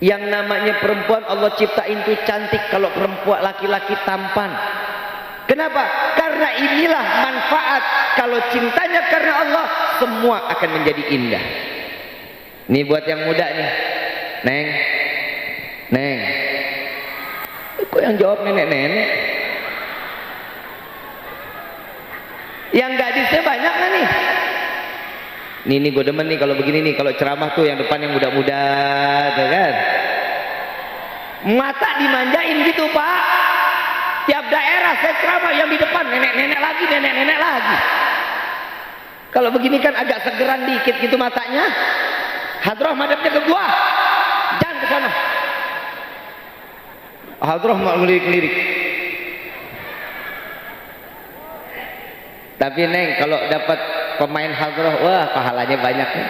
Yang namanya perempuan Allah ciptain itu cantik, kalau perempuan laki-laki tampan. Kenapa? Karena inilah manfaat. Kalau cintanya karena Allah, semua akan menjadi indah. Ini buat yang muda nih. Neng, Neng. Kok yang jawab nenek-nenek? Yang gadisnya banyak kan nih? Nih gue demen nih kalau begini nih, kalau ceramah tuh yang depan yang muda-muda tuh kan. Mata dimanjain gitu Pak. Tiap daerah saya ceramah yang di depan nenek-nenek lagi, nenek-nenek lagi. Kalau begini kan agak segeran dikit gitu matanya. Hadroh madepnya ke gua. Jangan ke sana. Hadroh mau ngelirik-ngelirik. Tapi Neng kalau dapat pemain hadroh, wah pahalanya banyak nih.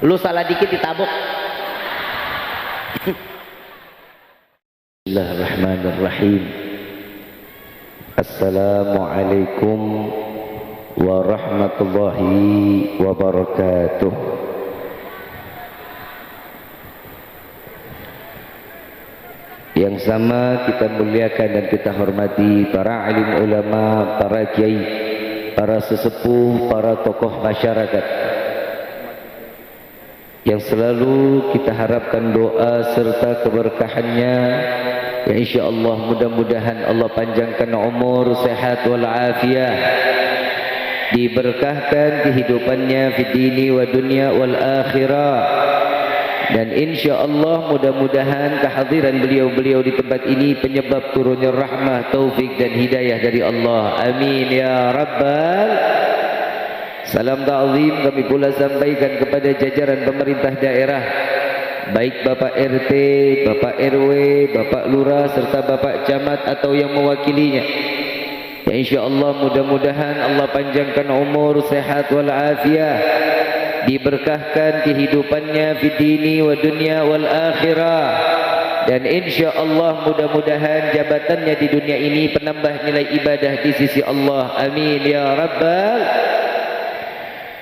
Lu salah dikit ditabuk. Bismillahirrahmanirrahim. Assalamualaikum warahmatullahi wabarakatuh. Yang sama kita muliakan dan kita hormati para alim ulama, para kiai, para sesepuh, para tokoh masyarakat yang selalu kita harapkan doa serta keberkahannya. Ya insyaallah mudah-mudahan Allah panjangkan umur, sehat wal afiah, diberkahkan kehidupannya fi dini wa dunya wal akhirah. Dan insyaallah mudah-mudahan kehadiran beliau-beliau di tempat ini penyebab turunnya rahmah, taufik dan hidayah dari Allah. Amin ya rabbal. Salam ta'zim kami pula sampaikan kepada jajaran pemerintah daerah, baik Bapak RT, Bapak RW, Bapak Lurah serta Bapak Camat atau yang mewakilinya. Ya insyaallah mudah-mudahan Allah panjangkan umur, sehat wal afiah, diberkahkan kehidupannya fi dini wa dunya wal akhirah. Dan insyaallah mudah-mudahan jabatannya di dunia ini penambah nilai ibadah di sisi Allah. Amin ya rabbal.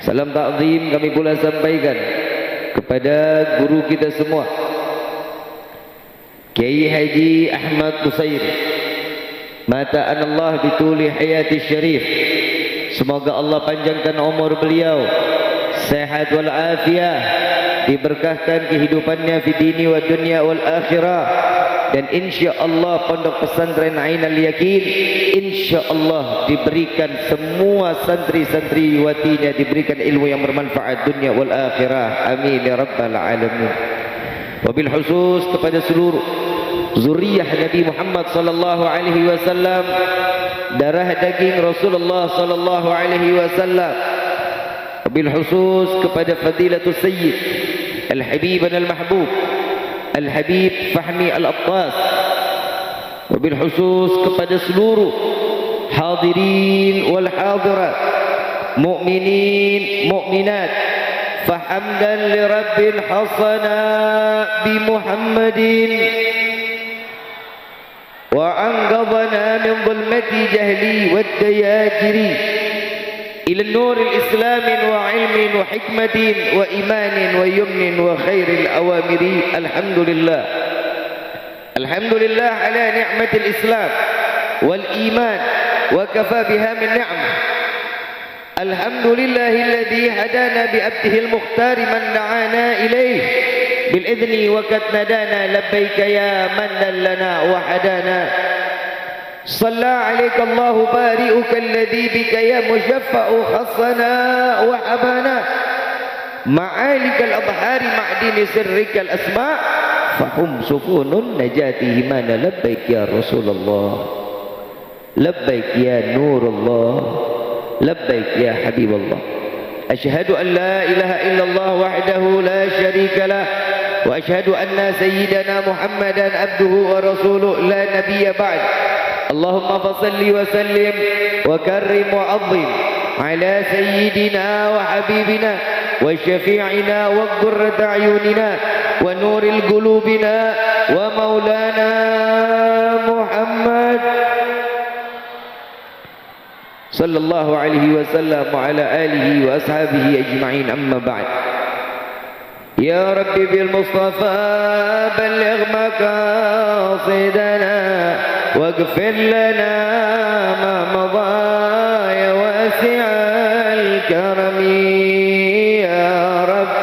Salam ta'zim kami pula sampaikan kepada guru kita semua, Kiai Haji Ahmad Busairi, mata'an Allah bituli hayati syarif. Semoga Allah panjangkan umur beliau, sehat wal afiah, diberkahkan kehidupannya fi dini wa dunya wal akhirah. Dan insyaallah pondok pesantren Ainul Yakin insyaallah diberikan semua santri-santri watinya diberikan ilmu yang bermanfaat dunia wal akhirah. Amin ya rabbal alamin. Wabil khusus kepada seluruh zuriyah Nabi Muhammad sallallahu alaihi wasallam, darah daging Rasulullah sallallahu alaihi wasallam. Wabil khusus kepada Fadilatul Sayyid Al-Habib Al-Mahbub Al-Habib Fahmi Al-Attas. Wabil khusus kepada seluruh hadirin wal hadirat, mu'minin mu'minat. Fahamdan li rabbil hasana bi Muhammadin wa anqadhana min dhulmati jahli wad dayajiri إلى النور الإسلام وعلم وحكمة وإيمان ويمن وخير الأوامر. الحمد لله، الحمد لله على نعمة الإسلام والإيمان وكفى بها من نعمة. الحمد لله الذي هدانا بأبده المختار من دعانا إليه بالإذن وقد ندانا لبيك يا من لنا وحدانا. صلى عليك الله بارئك الذي بك يا مشفع خصنا وحبنا معالك الأبحار معدن سرك الأسماء فهم سكون النجاة همانا. لبيك يا رسول الله، لبيك يا نور الله، لبيك يا حبيب الله. أشهد أن لا إله إلا الله وحده لا شريك له، وأشهد أن سيدنا محمدا عبده ورسوله لا نبي بعد. اللهم فصل وسلم وكرم وعظم على سيدنا وحبيبنا وشفيعنا وقرة أعيننا ونور قلوبنا ومولانا محمد صلى الله عليه وسلم وعلى آله وأصحابه أجمعين. أما بعد، يا ربي بالمصطفى بلغ مقاصدنا واغفر لنا ما مضى يا واسع الكرم يا رب.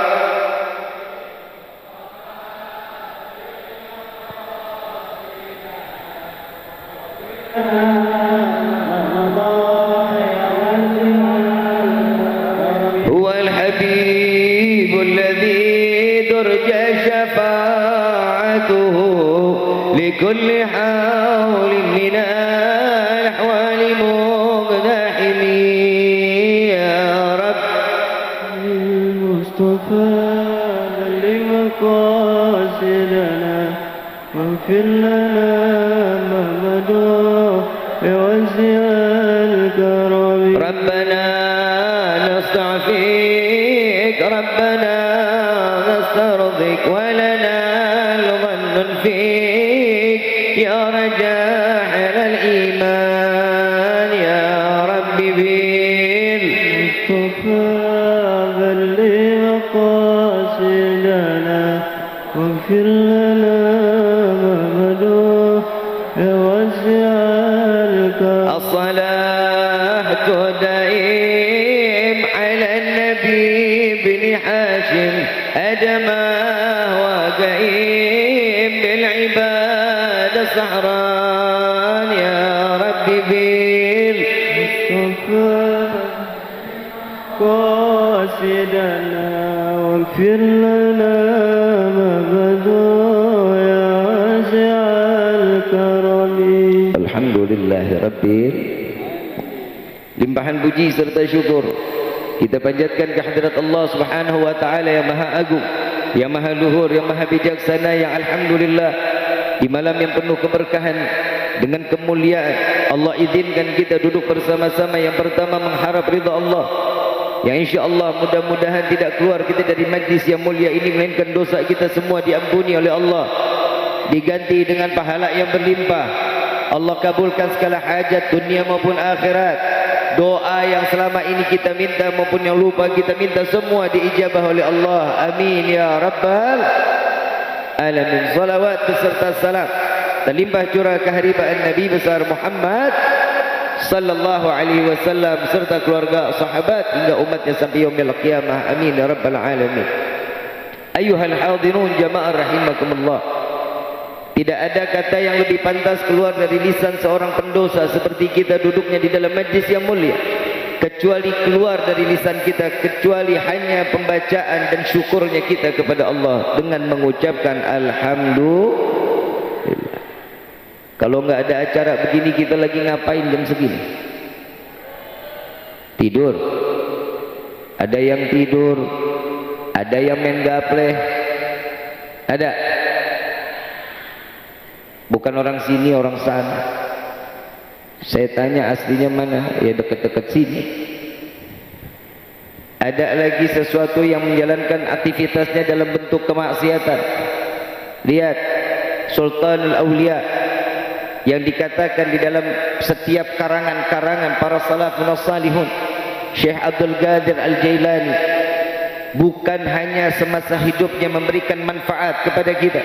هو الحبيب الذي ترجى شفاعته لكل حول من الأحوال مقتحم يا رب. المصطفى بلغ مقاصدنا واغفر لنا ما مضى بوسع الكرم. ربنا نستعفيك ربنا نسترضيك ولنا الظن فيك يا رجاح الإيمان يا رب بالمصطفى بلغ مقاصدنا واغفر لنا ما مضى بوسع الكرم. الصلاة دائم على النبي بن هاشم أدمه وقيم بالعبادة سهران يا رب بالمصطفى قاصدنا واغفر لنا ما بدا يا واسع الكرم. Alhamdulillah Rabbil. Limpahan puji serta syukur kita panjatkan kehadirat Allah Subhanahu wa taala yang maha agung, yang maha luhur, yang maha bijaksana, yang alhamdulillah di malam yang penuh keberkahan dengan kemuliaan Allah izinkan kita duduk bersama-sama. Yang pertama mengharap ridha Allah, yang insya-Allah mudah-mudahan tidak keluar kita dari majlis yang mulia ini melainkan dosa kita semua diampuni oleh Allah, diganti dengan pahala yang berlimpah. Allah kabulkan segala hajat dunia maupun akhirat. Doa yang selama ini kita minta maupun yang lupa kita minta semua diijabah oleh Allah. Amin ya rabbal alamin. Salawat beserta salam terlimpah curah keharibaan Nabi besar Muhammad sallallahu alaihi wasallam serta keluarga, sahabat hingga umatnya sampai yaumil qiyamah. Amin ya rabbal alamin. Ayyuhal hadirun jamaah rahimakumullah. Tidak ada kata yang lebih pantas keluar dari lisan seorang pendosa seperti kita duduknya di dalam majlis yang mulia, kecuali keluar dari lisan kita kecuali hanya pembacaan dan syukurnya kita kepada Allah dengan mengucapkan alhamdulillah. Kalau enggak ada acara begini kita lagi ngapain jam segini? Tidur. Ada yang tidur, ada yang main gapleh. Ada. Bukan orang sini, orang sana. Saya tanya aslinya mana? Ya dekat-dekat sini. Ada lagi sesuatu yang menjalankan aktivitasnya dalam bentuk kemaksiatan. Lihat Sultanul Aulia yang dikatakan di dalam setiap karangan-karangan para salafun salihun, Syekh Abdul Qadir Al-Jailani, bukan hanya semasa hidupnya memberikan manfaat kepada kita,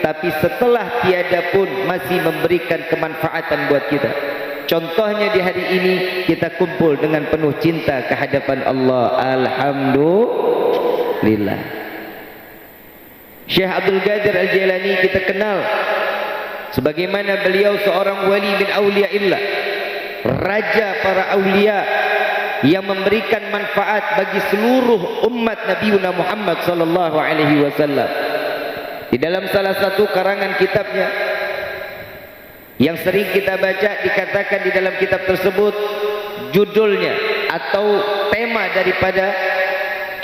tapi setelah tiada pun masih memberikan kemanfaatan buat kita. Contohnya di hari ini kita kumpul dengan penuh cinta ke hadapan Allah. Alhamdulillah. Syekh Abdul Qadir Al-Jailani kita kenal sebagaimana beliau seorang wali min auliyaillah, raja para aulia yang memberikan manfaat bagi seluruh umat Nabi Muhammad sallallahu alaihi wasallam. Di dalam salah satu karangan kitabnya yang sering kita baca, dikatakan di dalam kitab tersebut judulnya atau tema daripada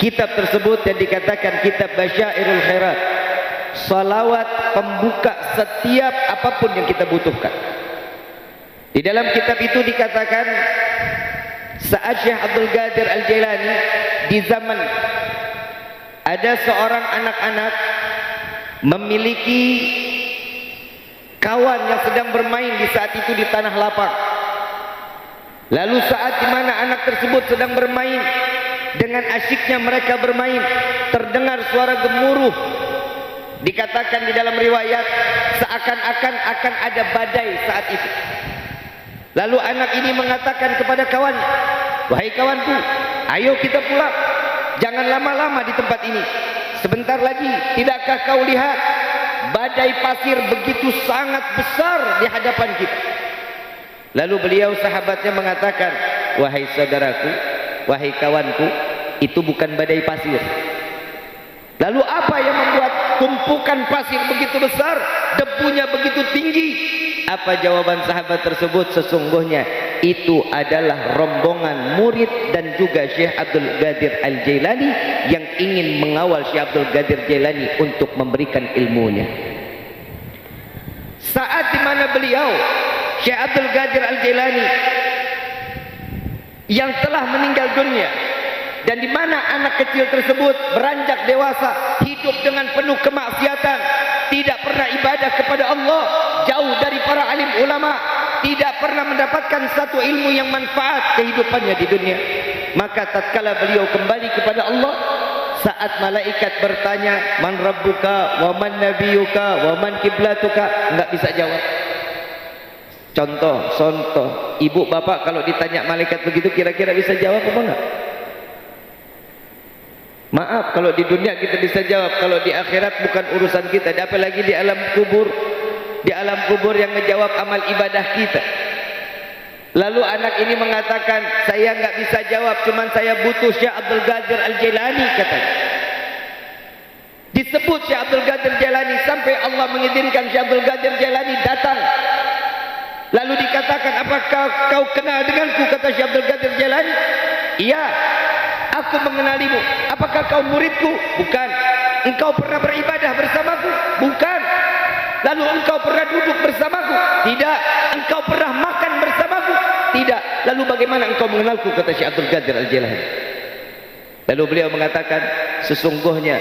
kitab tersebut yang dikatakan kitab Basyairul Khairat, salawat pembuka setiap apapun yang kita butuhkan. Di dalam kitab itu dikatakan saat Syekh Abdul Qadir Al-Jailani di zaman ada seorang anak-anak memiliki kawan yang sedang bermain di saat itu di tanah lapang. Lalu saat di mana anak tersebut sedang bermain, dengan asyiknya mereka bermain, terdengar suara gemuruh. Dikatakan di dalam riwayat seakan-akan akan ada badai saat itu. Lalu anak ini mengatakan kepada kawan, wahai kawanku, ayo kita pulang, jangan lama-lama di tempat ini. Sebentar lagi, tidakkah kau lihat badai pasir begitu sangat besar di hadapan kita? Lalu beliau sahabatnya mengatakan, wahai saudaraku, wahai kawanku, itu bukan badai pasir. Lalu apa yang membuat tumpukan pasir begitu besar, debunya begitu tinggi? Apa jawaban sahabat tersebut? Sesungguhnya itu adalah rombongan murid dan juga Syekh Abdul Qadir Al-Jailani yang ingin mengawal Syekh Abdul Qadir Jailani untuk memberikan ilmunya. Saat di mana beliau Syekh Abdul Qadir Al-Jailani yang telah meninggal dunia, dan di mana anak kecil tersebut beranjak dewasa, hidup dengan penuh kemaksiatan, tidak pernah ibadah kepada Allah, jauh dari para alim ulama, tidak pernah mendapatkan satu ilmu yang manfaat kehidupannya di dunia. Maka tatkala beliau kembali kepada Allah, saat malaikat bertanya, man rabbuka wa man nabiyuka wa man kiblatuka, enggak bisa jawab. Contoh, ibu bapak kalau ditanya malaikat begitu kira-kira bisa jawab apa enggak? Maaf, kalau di dunia kita bisa jawab, kalau di akhirat bukan urusan kita. Apalagi di alam kubur, di alam kubur yang menjawab amal ibadah kita. Lalu anak ini mengatakan, saya enggak bisa jawab, cuman saya butuh Syekh Abdul Qadir Al-Jailani, katanya. Disebut Syekh Abdul Qadir Jailani sampai Allah mengizinkan Syekh Abdul Qadir Jailani datang. Lalu dikatakan, apakah kau kenal denganku? Kata Syekh Abdul Qadir Jailani, iya, aku mengenalimu. Apakah kau muridku? Bukan. Engkau pernah beribadah bersamaku? Bukan. Lalu engkau pernah duduk bersamaku? Tidak. Engkau pernah makan bersamaku? Tidak. Lalu bagaimana engkau mengenalku? Kata Syekh Abdul Qadir Al-Jailani. Lalu beliau mengatakan, sesungguhnya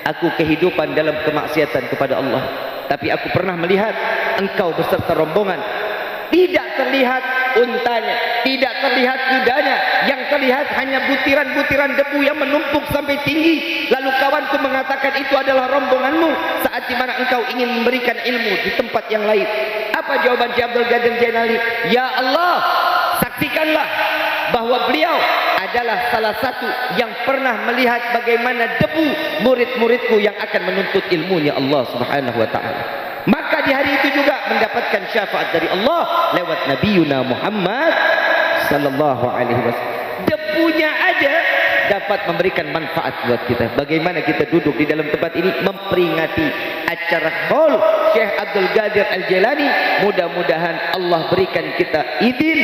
aku kehidupan dalam kemaksiatan kepada Allah, tapi aku pernah melihat engkau beserta rombongan. Tidak terlihat untanya, tidak terlihat kudanya, yang terlihat hanya butiran-butiran debu yang menumpuk sampai tinggi. Lalu kawanku mengatakan, itu adalah rombonganmu saat di mana engkau ingin memberikan ilmu di tempat yang lain. Apa jawaban Syekh Abdul Qadir Jailani? Ya Allah, saksikanlah bahwa beliau adalah salah satu yang pernah melihat bagaimana debu murid-muridku yang akan menuntut ilmunya Allah Subhanahu wa ta'ala. Maka di hari itu juga mendapatkan syafaat dari Allah lewat Nabiuna Muhammad sallallahu alaihi wasallam. Debunya aja dapat memberikan manfaat buat kita. Bagaimana kita duduk di dalam tempat ini memperingati acara haul Syekh Abdul Qadir Al-Jailani. Mudah-mudahan Allah berikan kita izin,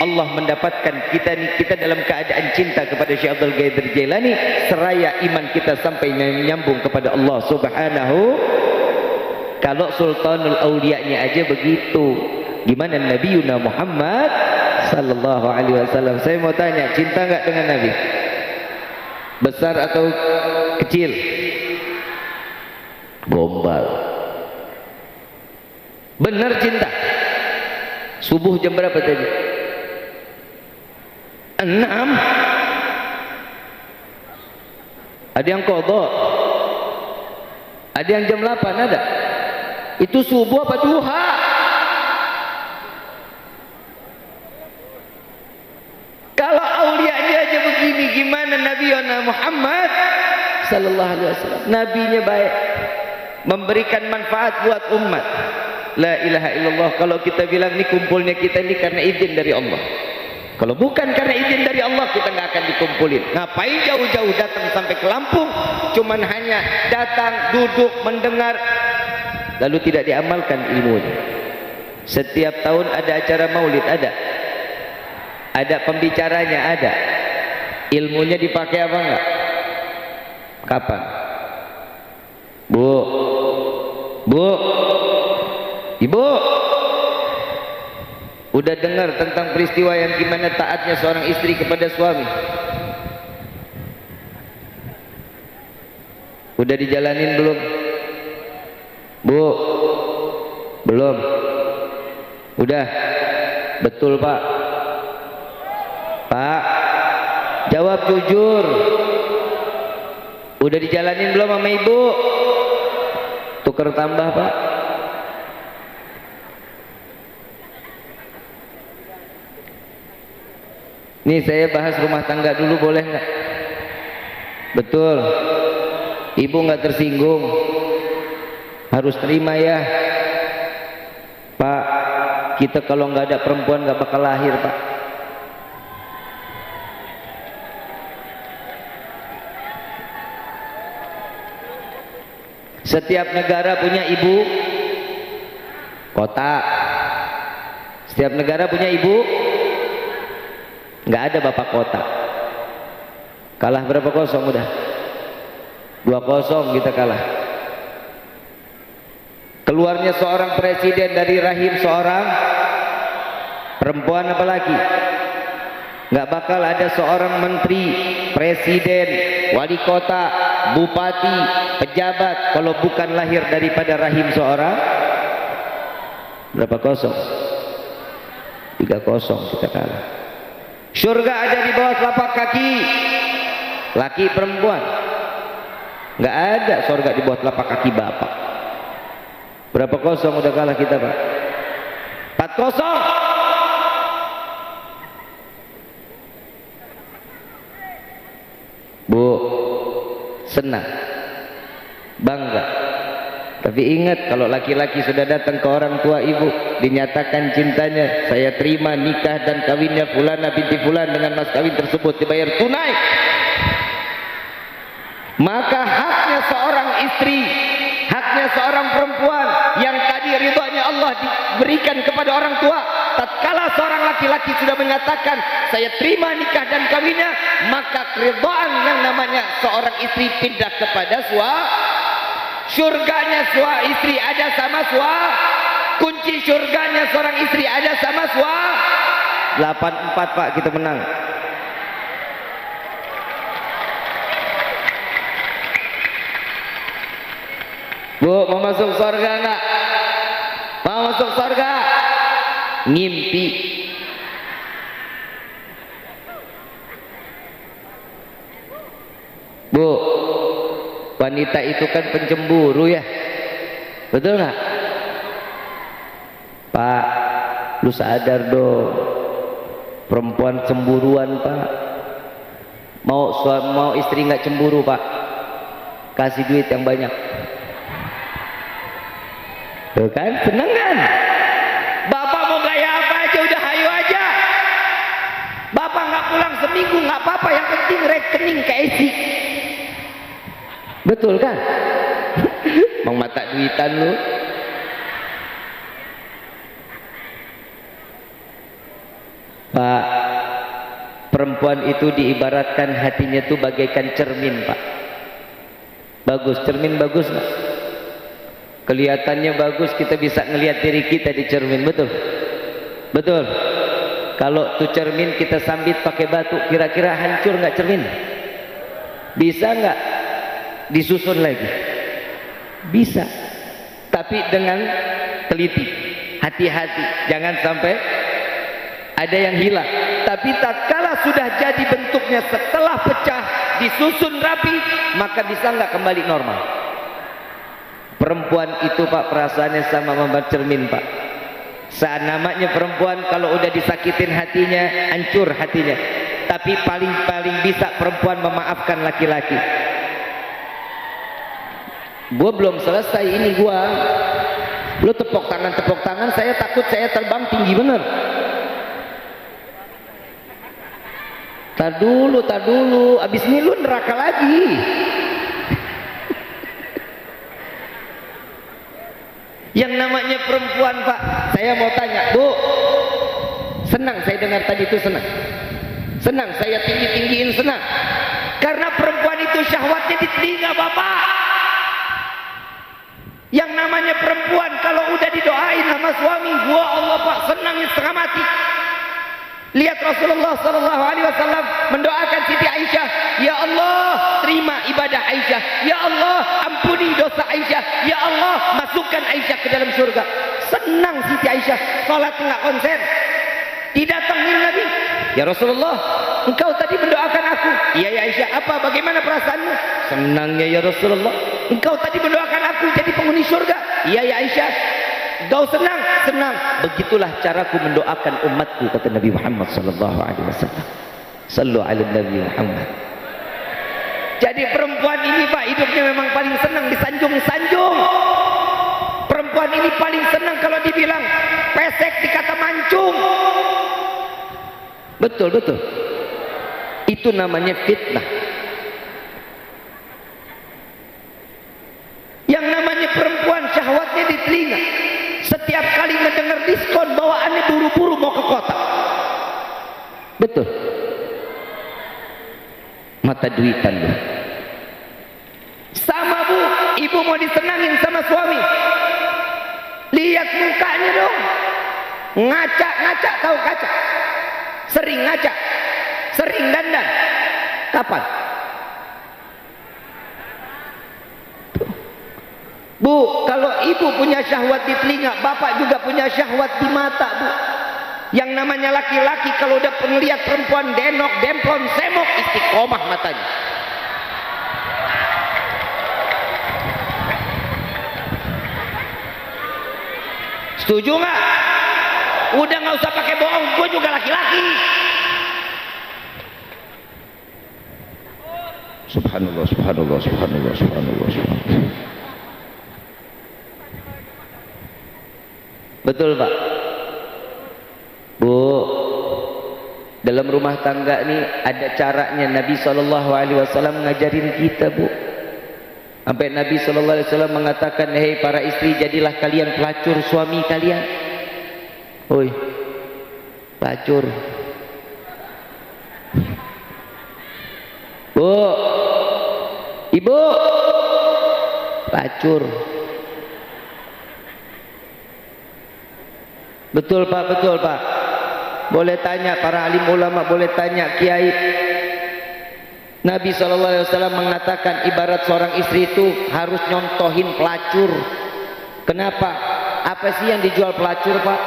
Allah mendapatkan kita dalam keadaan cinta kepada Syekh Abdul Qadir Jailani, seraya iman kita sampai menyambung kepada Allah Subhanahu. Kalau Sultanul Auliya-nya aja begitu, gimana Nabiuna Muhammad sallallahu alaihi wasallam? Saya mau tanya, cinta enggak dengan Nabi? Besar atau kecil? Gombal. Benar cinta. Subuh jam berapa tadi? 6. Ada yang qadha. Ada yang jam 8 ada. Itu subuh apa duha? Kalau aulianya aja begini, gimana Nabiuna Muhammad sallallahu alaihi wasallam? Nabinya baik, memberikan manfaat buat umat. La ilaha illallah. Kalau kita bilang ni kumpulnya kita ini karena izin dari Allah. Kalau bukan karena izin dari Allah, kita nggak akan dikumpulin. Ngapain jauh-jauh datang sampai ke Lampung? Cuman hanya datang, duduk, mendengar, lalu tidak diamalkan ilmunya. Setiap tahun ada acara maulid, ada pembicaranya, ada. Ilmunya dipakai apa enggak? Kapan? Bu, ibu, udah dengar tentang peristiwa yang gimana taatnya seorang istri kepada suami? Udah dijalanin belum? Bu, belum. Udah. Betul Pak. Pak, Jawab jujur. Udah dijalanin belum sama ibu? Tuker tambah Pak. Nih saya bahas rumah tangga dulu, boleh nggak? Betul. Ibu nggak tersinggung, harus terima ya Pak. Kita kalau nggak ada perempuan nggak bakal lahir Pak. Setiap negara punya ibu kota. Setiap negara punya ibu. Nggak ada bapak kota. Kalah berapa kosong udah? 2-0 kita kalah. Keluarnya seorang presiden dari rahim seorang perempuan apa laki? Nggak bakal ada seorang menteri, presiden, wali kota, bupati, pejabat kalau bukan lahir daripada rahim seorang. Berapa kosong? 3-0 kita kalah. Surga ada di bawah telapak kaki. Laki perempuan. Nggak ada surga di bawah telapak kaki bapak. Berapa kosong udah kalah kita Pak? 4-0. Bu, senang, bangga. Tapi ingat, kalau laki-laki sudah datang ke orang tua ibu, dinyatakan cintanya, saya terima nikah dan kawinnya fulana binti fulan dengan mas kawin tersebut dibayar tunai, maka haknya seorang istri, haknya seorang perempuan yang tadi ridhonya Allah diberikan kepada orang tua, tatkala seorang laki-laki sudah menyatakan saya terima nikah dan kawinnya, maka keridhaan yang namanya seorang istri pindah kepada surganya istri ada sama kunci surganya seorang istri ada sama 8-4 Pak, kita menang. Bu, mau masuk surga enggak? Mau masuk surga? Ngimpi. Bu, wanita itu kan pencemburu ya, betul nggak? Pak, lu sadar dong, perempuan cemburuan Pak. Mau istri nggak cemburu Pak, kasih duit yang banyak. Tuh kan, seneng kan? Bapak mau gaya apa aja udah hayu aja. Bapak nggak pulang seminggu nggak apa-apa, yang penting rekening keisi. Betul kan? Mau mata duitan lu. Pak, perempuan itu diibaratkan hatinya tuh bagaikan cermin Pak. Bagus, cermin bagus nggak? Kelihatannya bagus, kita bisa ngelihat diri kita di cermin, betul? Betul. Kalau tuh cermin kita sambit pakai batu, kira-kira hancur nggak cermin? Bisa nggak disusun lagi? Bisa, tapi dengan teliti, hati-hati, jangan sampai ada yang hilang. Tapi tatkala sudah jadi bentuknya setelah pecah, disusun rapi, maka bisa nggak kembali normal? Perempuan itu Pak, perasaannya sama membuat cermin Pak. Saat namanya perempuan kalau udah disakitin hatinya, hancur hatinya. Tapi paling bisa perempuan memaafkan laki-laki. Gua belum selesai ini gua. Lu tepuk tangan, saya takut saya terbang tinggi bener. Tar dulu, abis ini lu neraka lagi. Yang namanya perempuan Pak, saya mau tanya, Bu, senang saya dengar tadi itu, senang saya tinggiin, senang, karena perempuan itu syahwatnya di telinga Bapak. Yang namanya perempuan kalau udah didoain sama suami, gua Allah Pak, senangnya setengah mati. Lihat Rasulullah SAW mendoakan Siti Aisyah, ya Allah terima ibadah Aisyah, ya Allah ampuni dosa Aisyah, ya Allah masukkan Aisyah ke dalam surga. Senang Siti Aisyah, sholat nggak konsen, Didatangin Nabi, ya Rasulullah, engkau tadi mendoakan aku. Iya ya Aisyah, apa bagaimana perasaanmu? Senangnya ya Rasulullah. Engkau tadi mendoakan aku jadi penghuni surga. Iya ya Aisyah, engkau senang? Senang. Begitulah caraku mendoakan umatku, kata Nabi Muhammad sallallahu alaihi wasallam. Sallu ala Nabi Muhammad. Jadi perempuan ini Pak, hidupnya memang paling senang disanjung-sanjung. Perempuan ini paling senang kalau dibilang pesek dikata mancung. Betul, betul. Itu namanya fitnah. Yang namanya perempuan syahwatnya di telinga. Setiap kali mendengar diskon bawaannya buru-buru mau ke kota. Betul. Mata duitan lu. Sama Bu, ibu mau disenangin sama suami. Lihat mukanya dong. Ngaca-ngaca, tahu kaca? Sering ngaca, sering dandan. Kapan? Bu, kalau ibu punya syahwat di telinga, bapak juga punya syahwat di mata, Bu. Yang namanya laki-laki kalau udah melihat perempuan denok, demplon, semok, istiqomah matanya. Setuju nggak? Udah nggak usah pakai bohong, gue juga laki-laki. Subhanallah, subhanallah, subhanallah, subhanallah, subhanallah. Betul Pak. Bu, dalam rumah tangga ini ada caranya. Nabi SAW ngajarin kita, Bu. Sampai Nabi SAW mengatakan, hei para istri, jadilah kalian pelacur suami kalian. Oi, pelacur. Bu, ibu, pelacur. Betul Pak, betul Pak. Boleh tanya para alim ulama, boleh tanya kiai. Nabi SAW mengatakan ibarat seorang istri itu harus nyontohin pelacur. Kenapa? Apa sih yang dijual pelacur Pak?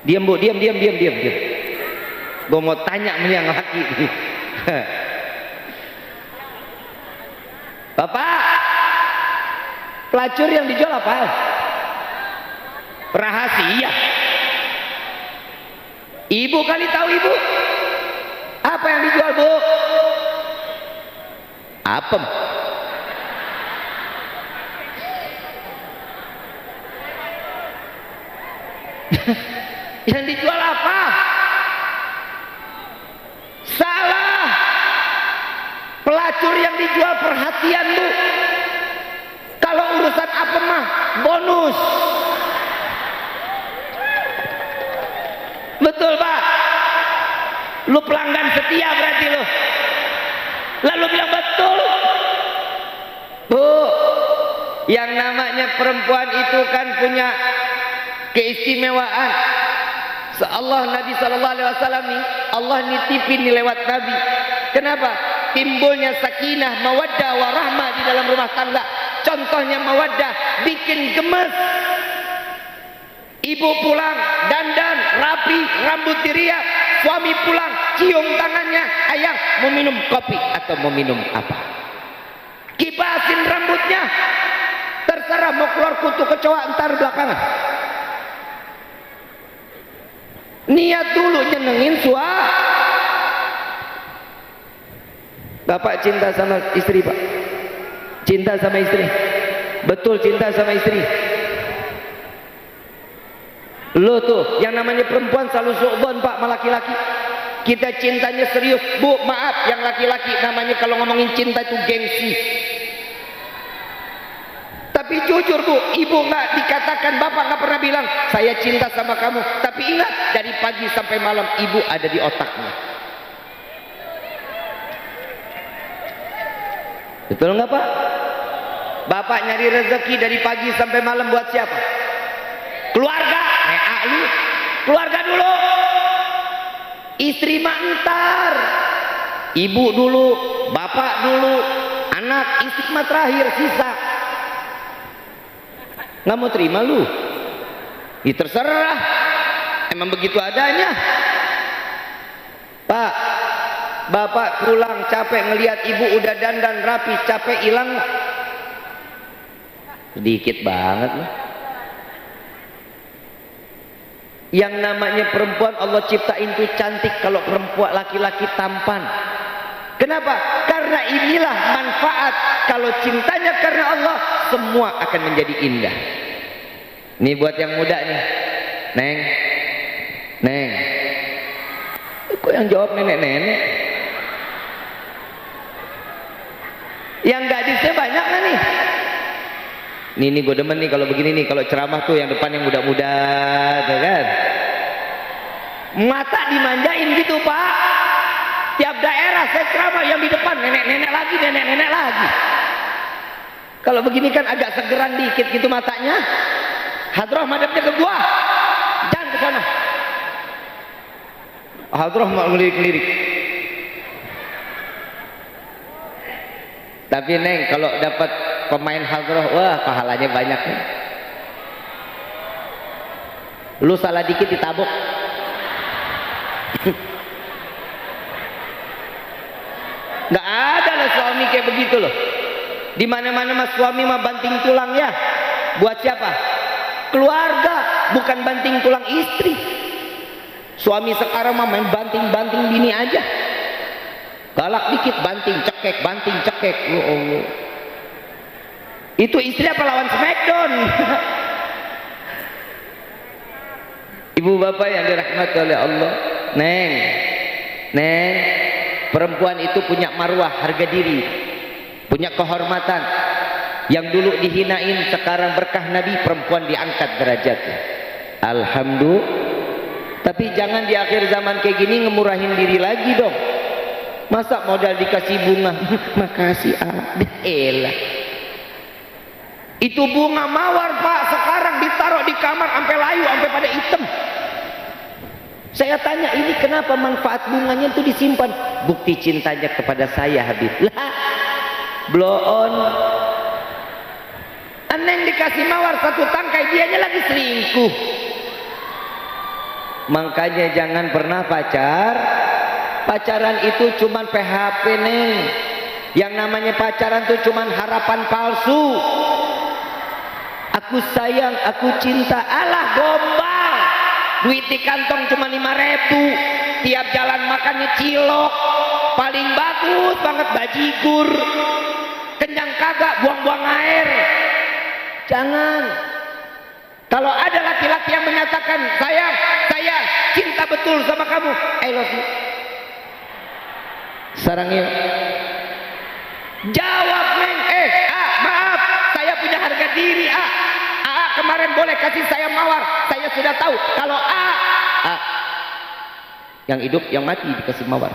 Diam Bu, diam. Gue mau tanya sama yang laki. Bapak, pelacur yang dijual apa? Rahasia. Ibu kali tahu ibu. Apa yang dijual Bu? Apem. Yang dijual apa? Salah. Pelacur yang dijual perhatian Bu. Kalau urusan apem mah bonus. Betul Pak. Lu pelanggan setia berarti lu. Lalu bilang betul. Bu, yang namanya perempuan itu kan punya keistimewaan. Allah Nabi SAW nih, Allah nitipin nih lewat Nabi. Kenapa? Timbulnya sakinah, mawaddah, warahmah di dalam rumah tangga. Contohnya mawaddah bikin gemes. Ibu pulang dandan rapi, rambut diriap, suami pulang cium tangannya, ayang mau minum kopi atau mau minum apa, kibasin rambutnya, terserah mau keluar kutu kecoa entar belakangan. Niat dulu nyenengin suami. Bapak cinta sama istri Pak, cinta sama istri, betul cinta sama istri. Lo tuh yang namanya perempuan selalu suudzon Pak sama laki-laki. Kita cintanya serius. Bu, maaf, yang laki-laki namanya kalau ngomongin cinta itu gengsi. Tapi jujur Bu, ibu nggak dikatakan, bapak nggak pernah bilang saya cinta sama kamu. Tapi ingat, dari pagi sampai malam ibu ada di otaknya. Betul nggak Pak? Bapak nyari rezeki dari pagi sampai malam buat siapa? Keluarga. Lu keluarga dulu, istri mah entar, ibu dulu, bapak dulu, anak, istri mah terakhir, sisa. Nggak mau terima lu? Ya terserah. Emang begitu adanya. Pak, bapak pulang capek ngelihat ibu udah dandan rapi, capek hilang nggak? Sedikit banget lah. Yang namanya perempuan Allah ciptain tuh cantik, kalau perempuan laki-laki tampan. Kenapa? Karena inilah manfaat. Kalau cintanya karena Allah, semua akan menjadi indah. Ini buat yang muda nih. Neng, Neng. Kok yang jawab nenek-nenek? Yang gadisnya banyak kan nih? Ini gue demen nih kalau begini nih, kalau ceramah tuh yang depan yang muda-muda, tuh kan? Mata dimanjain gitu Pak. Tiap daerah saya ceramah yang di depan nenek-nenek lagi, nenek-nenek lagi. Kalau begini kan agak segeran dikit gitu matanya. Hadroh madepnya ke gua, jangan ke sana. Hadroh mau ngelirik-ngelirik. Tapi Neng, kalau dapat pemain hadroh, wah pahalanya banyak nih. Lu salah dikit ditabok. Nggak ada lah suami kayak begitu loh. Di mana-mana mas suami mah banting tulang ya. Buat siapa? Keluarga, bukan banting tulang istri. Suami sekarang mah main banting-banting bini aja. Galak dikit banting cekek. Ya Allah. Itu istri apa lawan Smackdown? Ibu bapak yang dirahmati oleh Allah. Neng, perempuan itu punya marwah, harga diri, punya kehormatan. Yang dulu dihinain sekarang berkah Nabi, perempuan diangkat derajatnya. Alhamdulillah. Tapi jangan di akhir zaman kayak gini ngemurahin diri lagi dong. Masa modal dikasih bunga? Makasih elah. Itu bunga mawar Pak, sekarang ditaruh di kamar sampai layu, sampai pada hitam. Saya tanya, ini kenapa manfaat bunganya itu disimpan? Bukti cintanya kepada saya Habib. Lah, blow on. Neng dikasih mawar satu tangkai, dianya lagi selingkuh. Makanya jangan pernah pacaran itu cuman PHP Neng. Yang namanya pacaran itu cuman harapan palsu. Aku sayang, aku cinta, alah gombal. Duit di kantong cuma 5.000, tiap jalan makannya cilok, paling bagus banget bajigur, kenyang kagak, buang-buang air. Jangan. Kalau ada laki-laki yang menyatakan sayang, saya cinta betul sama kamu, I love you, sarang yuk jawab Neng, maaf, saya punya harga diri. Kemarin boleh kasih saya mawar, saya sudah tahu kalau yang hidup yang mati dikasih mawar.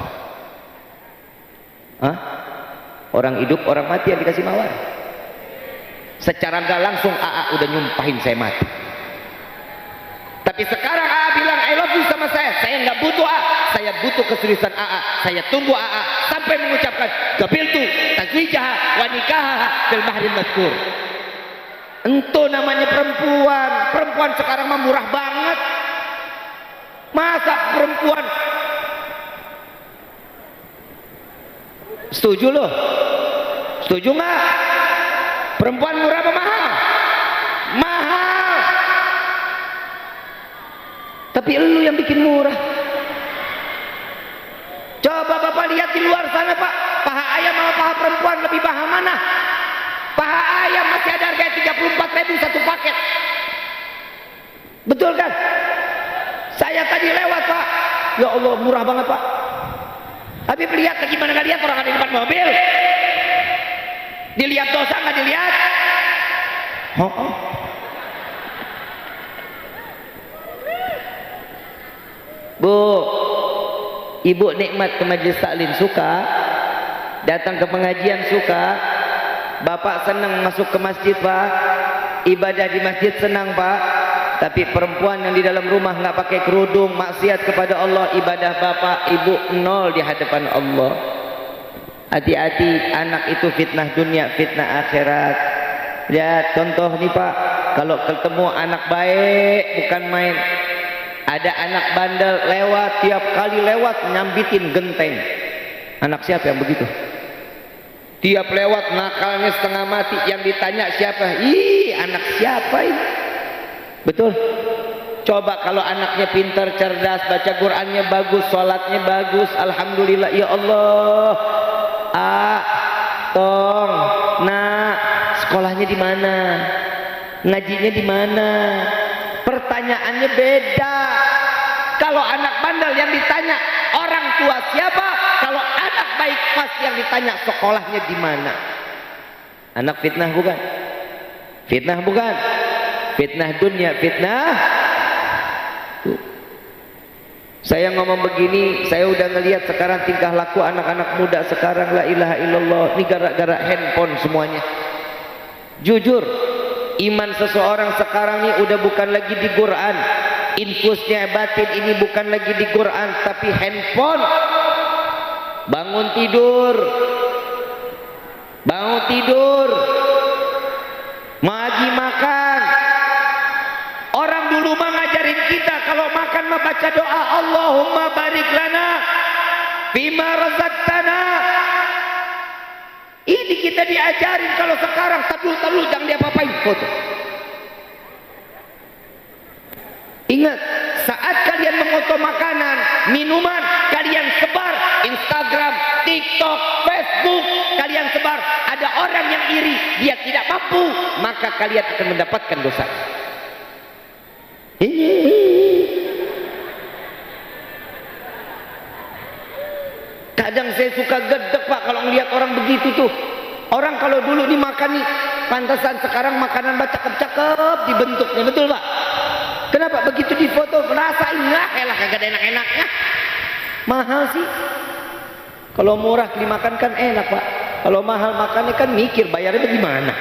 Orang hidup orang mati yang dikasih mawar. Secara nggak langsung udah nyumpahin saya mati. Tapi sekarang bilang I love you sama saya nggak butuh saya butuh keseriusan saya tunggu sampai mengucapkan qabiltu tazwijaha wa nikahaha bil mahri mazkur. Ento namanya perempuan sekarang mah murah banget. Masa perempuan, setuju loh? Setuju nggak? Perempuan murah apa mahal? Mahal. Tapi lu yang bikin murah. Coba bapak lihat di luar sana Pak, paha ayam sama paha perempuan lebih mahal mana? Paha ayam masih ada harga 34.000 satu paket. Betul kan? Saya tadi lewat Pak, ya Allah murah banget Pak. Habib lihat, gimana nggak lihat orang ada di depan mobil? Dilihat dosa nggak dilihat? Bu, ibu nikmat ke majelis taklim suka, datang ke pengajian suka, bapak senang masuk ke masjid Pak, ibadah di masjid senang Pak. Tapi perempuan yang di dalam rumah nggak pakai kerudung, maksiat kepada Allah, ibadah bapak ibu nol di hadapan Allah. Hati-hati, anak itu fitnah dunia, fitnah akhirat. Lihat contoh nih Pak, kalau ketemu anak baik bukan main. Ada anak bandel lewat, tiap kali lewat nyambitin genteng. Anak siapa yang begitu? Tiap lewat nakalnya setengah mati, yang ditanya siapa? Ih, anak siapa ini? Betul? Coba kalau anaknya pintar, cerdas, baca Qur'annya bagus, sholatnya bagus, alhamdulillah, ya Allah. Tong, nak, sekolahnya di mana? Ngajinya di mana? Pertanyaannya beda. Kalau anak bandel yang ditanya orang tua siapa, kalau anak baik pasti yang ditanya sekolahnya di mana. Anak fitnah bukan? Fitnah bukan? Fitnah dunia, fitnah. Tuh. Saya ngomong begini, saya udah ngelihat sekarang tingkah laku anak-anak muda sekarang, la ilaha illallah, ini gara-gara handphone semuanya. Jujur, iman seseorang sekarang ini udah bukan lagi di Quran. Infusnya batin ini bukan lagi di Quran, tapi handphone. Bangun tidur, magi makan. Orang dulu mah ngajarin kita kalau makan mah baca doa, Allahumma barik lana bima razaqtana. Ini kita diajarin. Kalau sekarang talu jangan diapa-apain, foto. Ingat, saat kalian mengoto makanan, minuman, kalian sebar Instagram, TikTok, Facebook, kalian sebar. Ada orang yang iri, dia tidak mampu, maka kalian akan mendapatkan dosa. Kadang saya suka gedek Pak kalau melihat orang begitu tuh. Orang kalau dulu dimakan nih, pantasan sekarang makanan cakep-cakep dibentuknya, betul Pak? Kenapa begitu difoto ngerasain lah, elah kagak ada enak-enaknya. Mahal sih. Kalau murah dimakan kan enak Pak. Kalau mahal makannya kan mikir bayarnya bagaimana.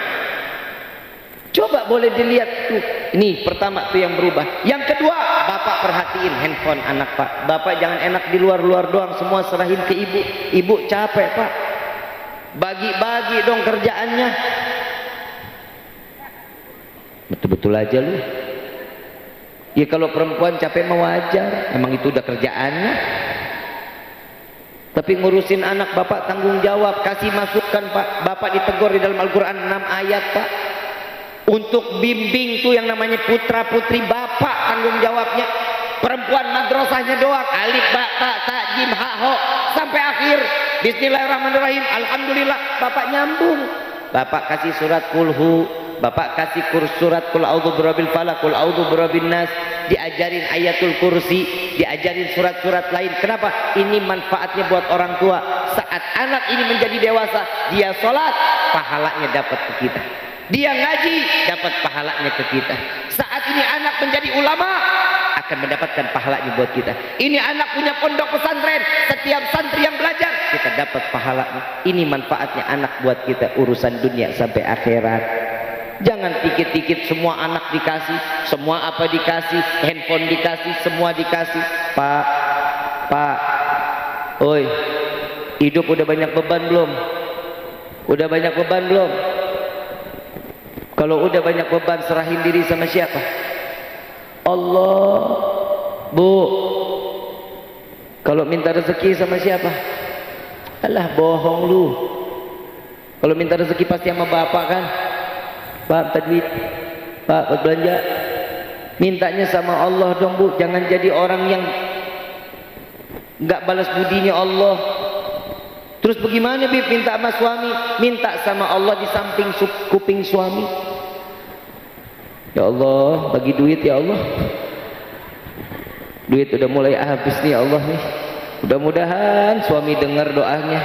Coba boleh dilihat tuh. Ini pertama tuh yang berubah. Yang kedua, bapak perhatiin handphone anak Pak. Bapak jangan enak di luar-luar doang, semua serahin ke ibu. Ibu capek Pak. Bagi-bagi dong kerjaannya. Betul-betul aja lu. Ya kalau perempuan capek mah wajar, emang itu udah kerjaannya. Tapi ngurusin anak bapak tanggung jawab, kasih masukan Pak. Bapak ditegur di dalam Al-Quran 6 ayat Pak. Untuk bimbing tuh yang namanya putra putri bapak tanggung jawabnya. Perempuan madrasahnya doang, alif ba ta ta jim ha ho sampai akhir. Bismillahirrahmanirrahim, alhamdulillah. Bapak nyambung. Bapak kasih surat kulhu, bapak kasih surat kul a'udzu birabbil falaq, kul a'udzu birabbin nas, diajarin ayatul kursi, diajarin surat-surat lain. Kenapa? Ini manfaatnya buat orang tua. Saat anak ini menjadi dewasa, dia sholat, pahalanya dapat ke kita. Dia ngaji, dapat pahalanya ke kita. Saat ini anak menjadi ulama, akan mendapatkan pahalanya buat kita. Ini anak punya pondok pesantren, setiap santri yang belajar, kita dapat pahalanya. Ini manfaatnya anak buat kita, urusan dunia sampai akhirat. Jangan dikit-dikit semua anak dikasih, semua apa dikasih, handphone dikasih, semua dikasih. Pak, oi, hidup udah banyak beban belum? Udah banyak beban belum? Kalau udah banyak beban, serahin diri sama siapa? Allah. Bu, kalau minta rezeki sama siapa? Alah, bohong lu. Kalau minta rezeki pasti sama bapak kan? Pak, duit, Pak, buat belanja. Mintanya sama Allah dong Bu. Jangan jadi orang yang nggak balas budinya Allah. Terus bagaimana Bib minta sama suami? Minta sama Allah di samping kuping suami. Ya Allah, bagi duit ya Allah. Duit udah mulai habis nih ya Allah nih. Mudah-mudahan suami dengar doanya.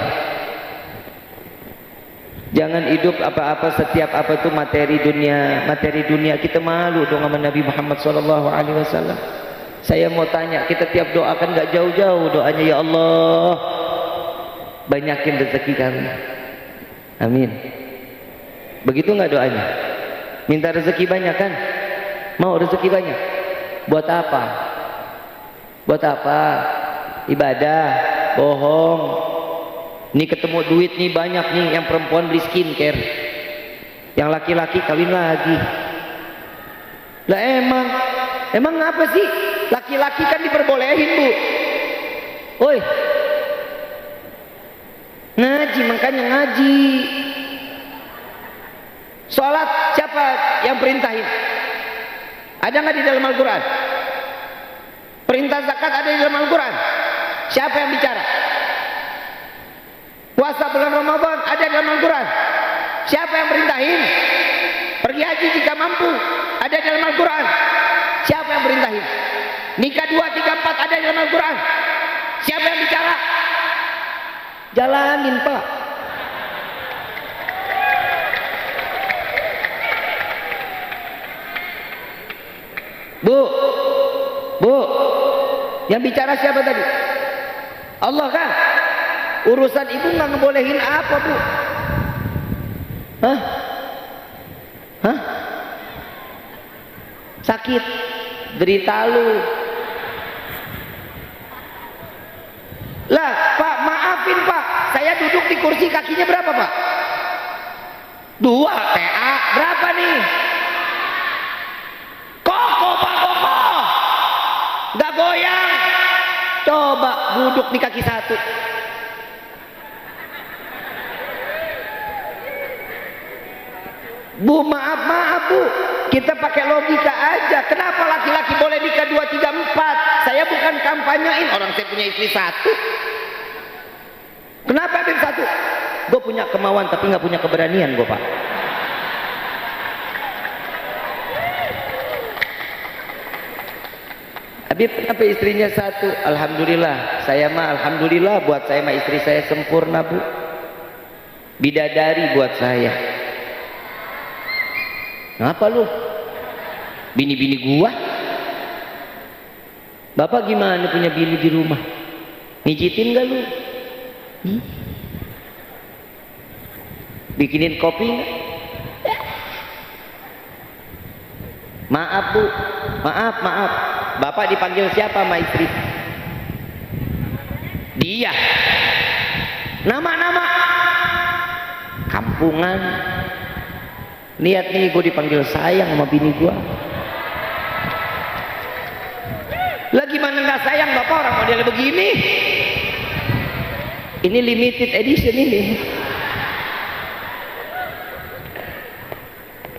Jangan hidup apa-apa, setiap apa itu materi dunia. Materi dunia, kita malu dong sama Nabi Muhammad SAW. Saya mau tanya, kita tiap doa kan gak jauh-jauh doanya, ya Allah banyakin rezeki kami, amin. Begitu nggak doanya? Minta rezeki banyak kan? Mau rezeki banyak? Buat apa? Buat apa? Ibadah? Bohong. Ini ketemu duit nih banyak nih, yang perempuan beli skincare, yang laki-laki kawin lagi. Lah emang apa sih? Laki-laki kan diperbolehin, Bu. Woi, ngaji, makanya ngaji. Sholat siapa yang perintahin? Ada nggak di dalam Al-Quran? Perintah zakat ada di dalam Al-Quran? Siapa yang bicara? Puasa bulan Ramadan ada di dalam Al-Quran? Siapa yang perintahin? Pergi haji jika mampu ada di dalam Al-Quran? Siapa yang perintahin? Nikah 2, 3, 4 ada di dalam Al-Quran? Siapa yang bicara? Jalanin, Pak. Bu, yang bicara siapa tadi? Allah kan? Urusan ibu nggak ngebolehin apa, Bu? Hah? Sakit, derita lu. Lah, Pak, maafin Pak, saya duduk di kursi kakinya berapa, Pak? 2 TA, berapa nih? Kokoh, Pak, kokoh. Gak goyang. Coba duduk di kaki 1. Bu, maaf Bu, kita pakai logika aja. Kenapa laki-laki boleh nikah 2, 3, 4? Saya bukan kampanyein, orang saya punya istri 1. Kenapa Habib 1? Gue punya kemauan tapi nggak punya keberanian gue, Pak. Habib kenapa istrinya 1? Alhamdulillah, saya mah alhamdulillah, buat saya mah istri saya sempurna, Bu. Bidadari buat saya. Ngapa lu? Bini-bini gua? Bapak gimana punya bini di rumah? Mijitin gak lu? Bikinin kopi gak? Maaf Bu, maaf. Bapak dipanggil siapa sama istri? Dia. Nama-nama kampungan. Lihat nih, gue dipanggil sayang sama bini gue. Lah gimana nggak sayang Bapak, orang model begini? Ini limited edition ini.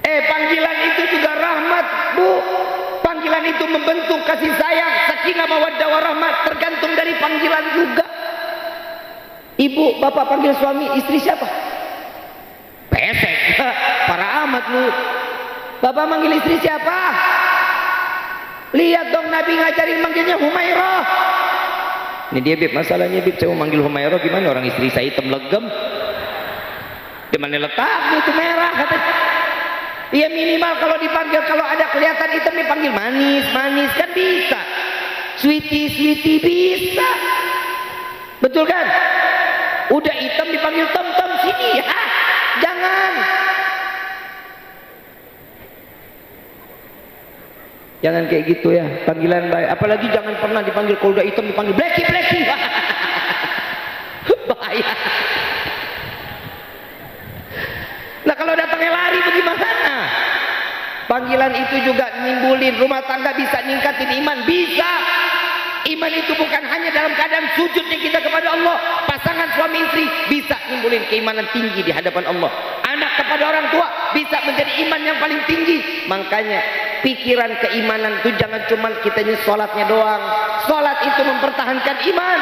Panggilan itu juga rahmat, Bu. Panggilan itu membentuk kasih sayang, sakinah mawaddah warahmat, tergantung dari panggilan juga. Ibu, Bapak panggil suami, istri siapa? Pesek. Para amat lu. Bapak manggil istri siapa? Lihat dong Nabi ngajarin manggilnya Humairah. Ini dia Bib, masalahnya Bib, saya mau manggil Humairah gimana, orang istri saya hitam legem. Di mana letaknya itu merah katanya. Ya minimal kalau dipanggil, kalau ada kelihatan hitam dipanggil manis kan bisa. Sweetie bisa. Betul kan? Udah hitam dipanggil tom sini ya. Jangan. Jangan kayak gitu ya, panggilan baik. Apalagi jangan pernah dipanggil, kalau udah hitam dipanggil Blacky. Bahaya. Nah kalau datangnya lari bagaimana? Panggilan itu juga nimbulin rumah tangga, bisa ningkatin iman, bisa. Iman itu bukan hanya dalam keadaan sujudnya kita kepada Allah. Pasangan suami istri bisa nimbulin keimanan tinggi di hadapan Allah. Anak kepada orang tua bisa menjadi iman yang paling tinggi. Makanya pikiran keimanan itu jangan cuma kitanya sholatnya doang. Sholat itu mempertahankan iman.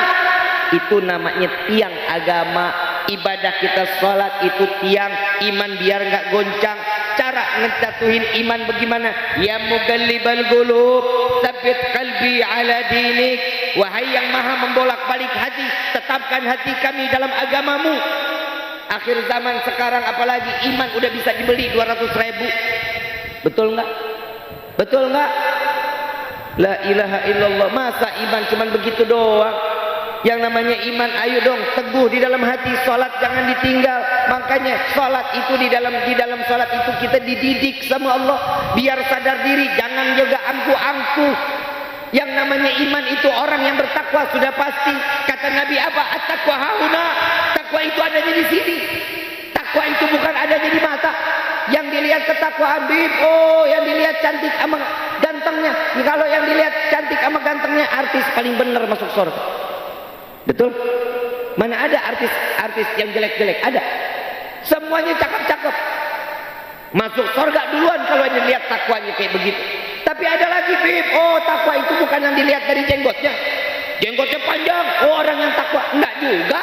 Itu namanya tiang agama. Ibadah kita sholat itu tiang iman biar nggak goncang. Cara ngejatuhin iman bagaimana? Ya mugallibal qulub, tsabbit qalbi ala dinik. Wahai yang maha membolak-balik hati, tetapkan hati kami dalam agamamu. Akhir zaman sekarang apalagi iman udah bisa dibeli 200.000. Betul nggak? Betul nggak? La ilaha illallah. Masa iman cuman begitu doang? Yang namanya iman, ayo dong teguh di dalam hati. Sholat jangan ditinggal. Makanya sholat itu di dalam sholat itu kita dididik sama Allah biar sadar diri, jangan juga angku-angku. Yang namanya iman itu orang yang bertakwa sudah pasti. Kata Nabi apa? At-taqwa hauna. Takwa itu adanya di sini. Takwa Takwa itu bukan adanya di mata. Yang dilihat ketakwaan, oh yang dilihat cantik sama gantengnya. Kalau yang dilihat cantik sama gantengnya, artis paling benar masuk surga. Betul? Mana ada artis yang jelek-jelek? Ada. Semuanya cakep-cakep. Masuk surga duluan kalau yang dilihat takwanya kayak begitu. Tapi ada lagi, oh takwa itu bukan yang dilihat dari jenggotnya. Jenggotnya panjang, oh orang yang takwa. Enggak juga.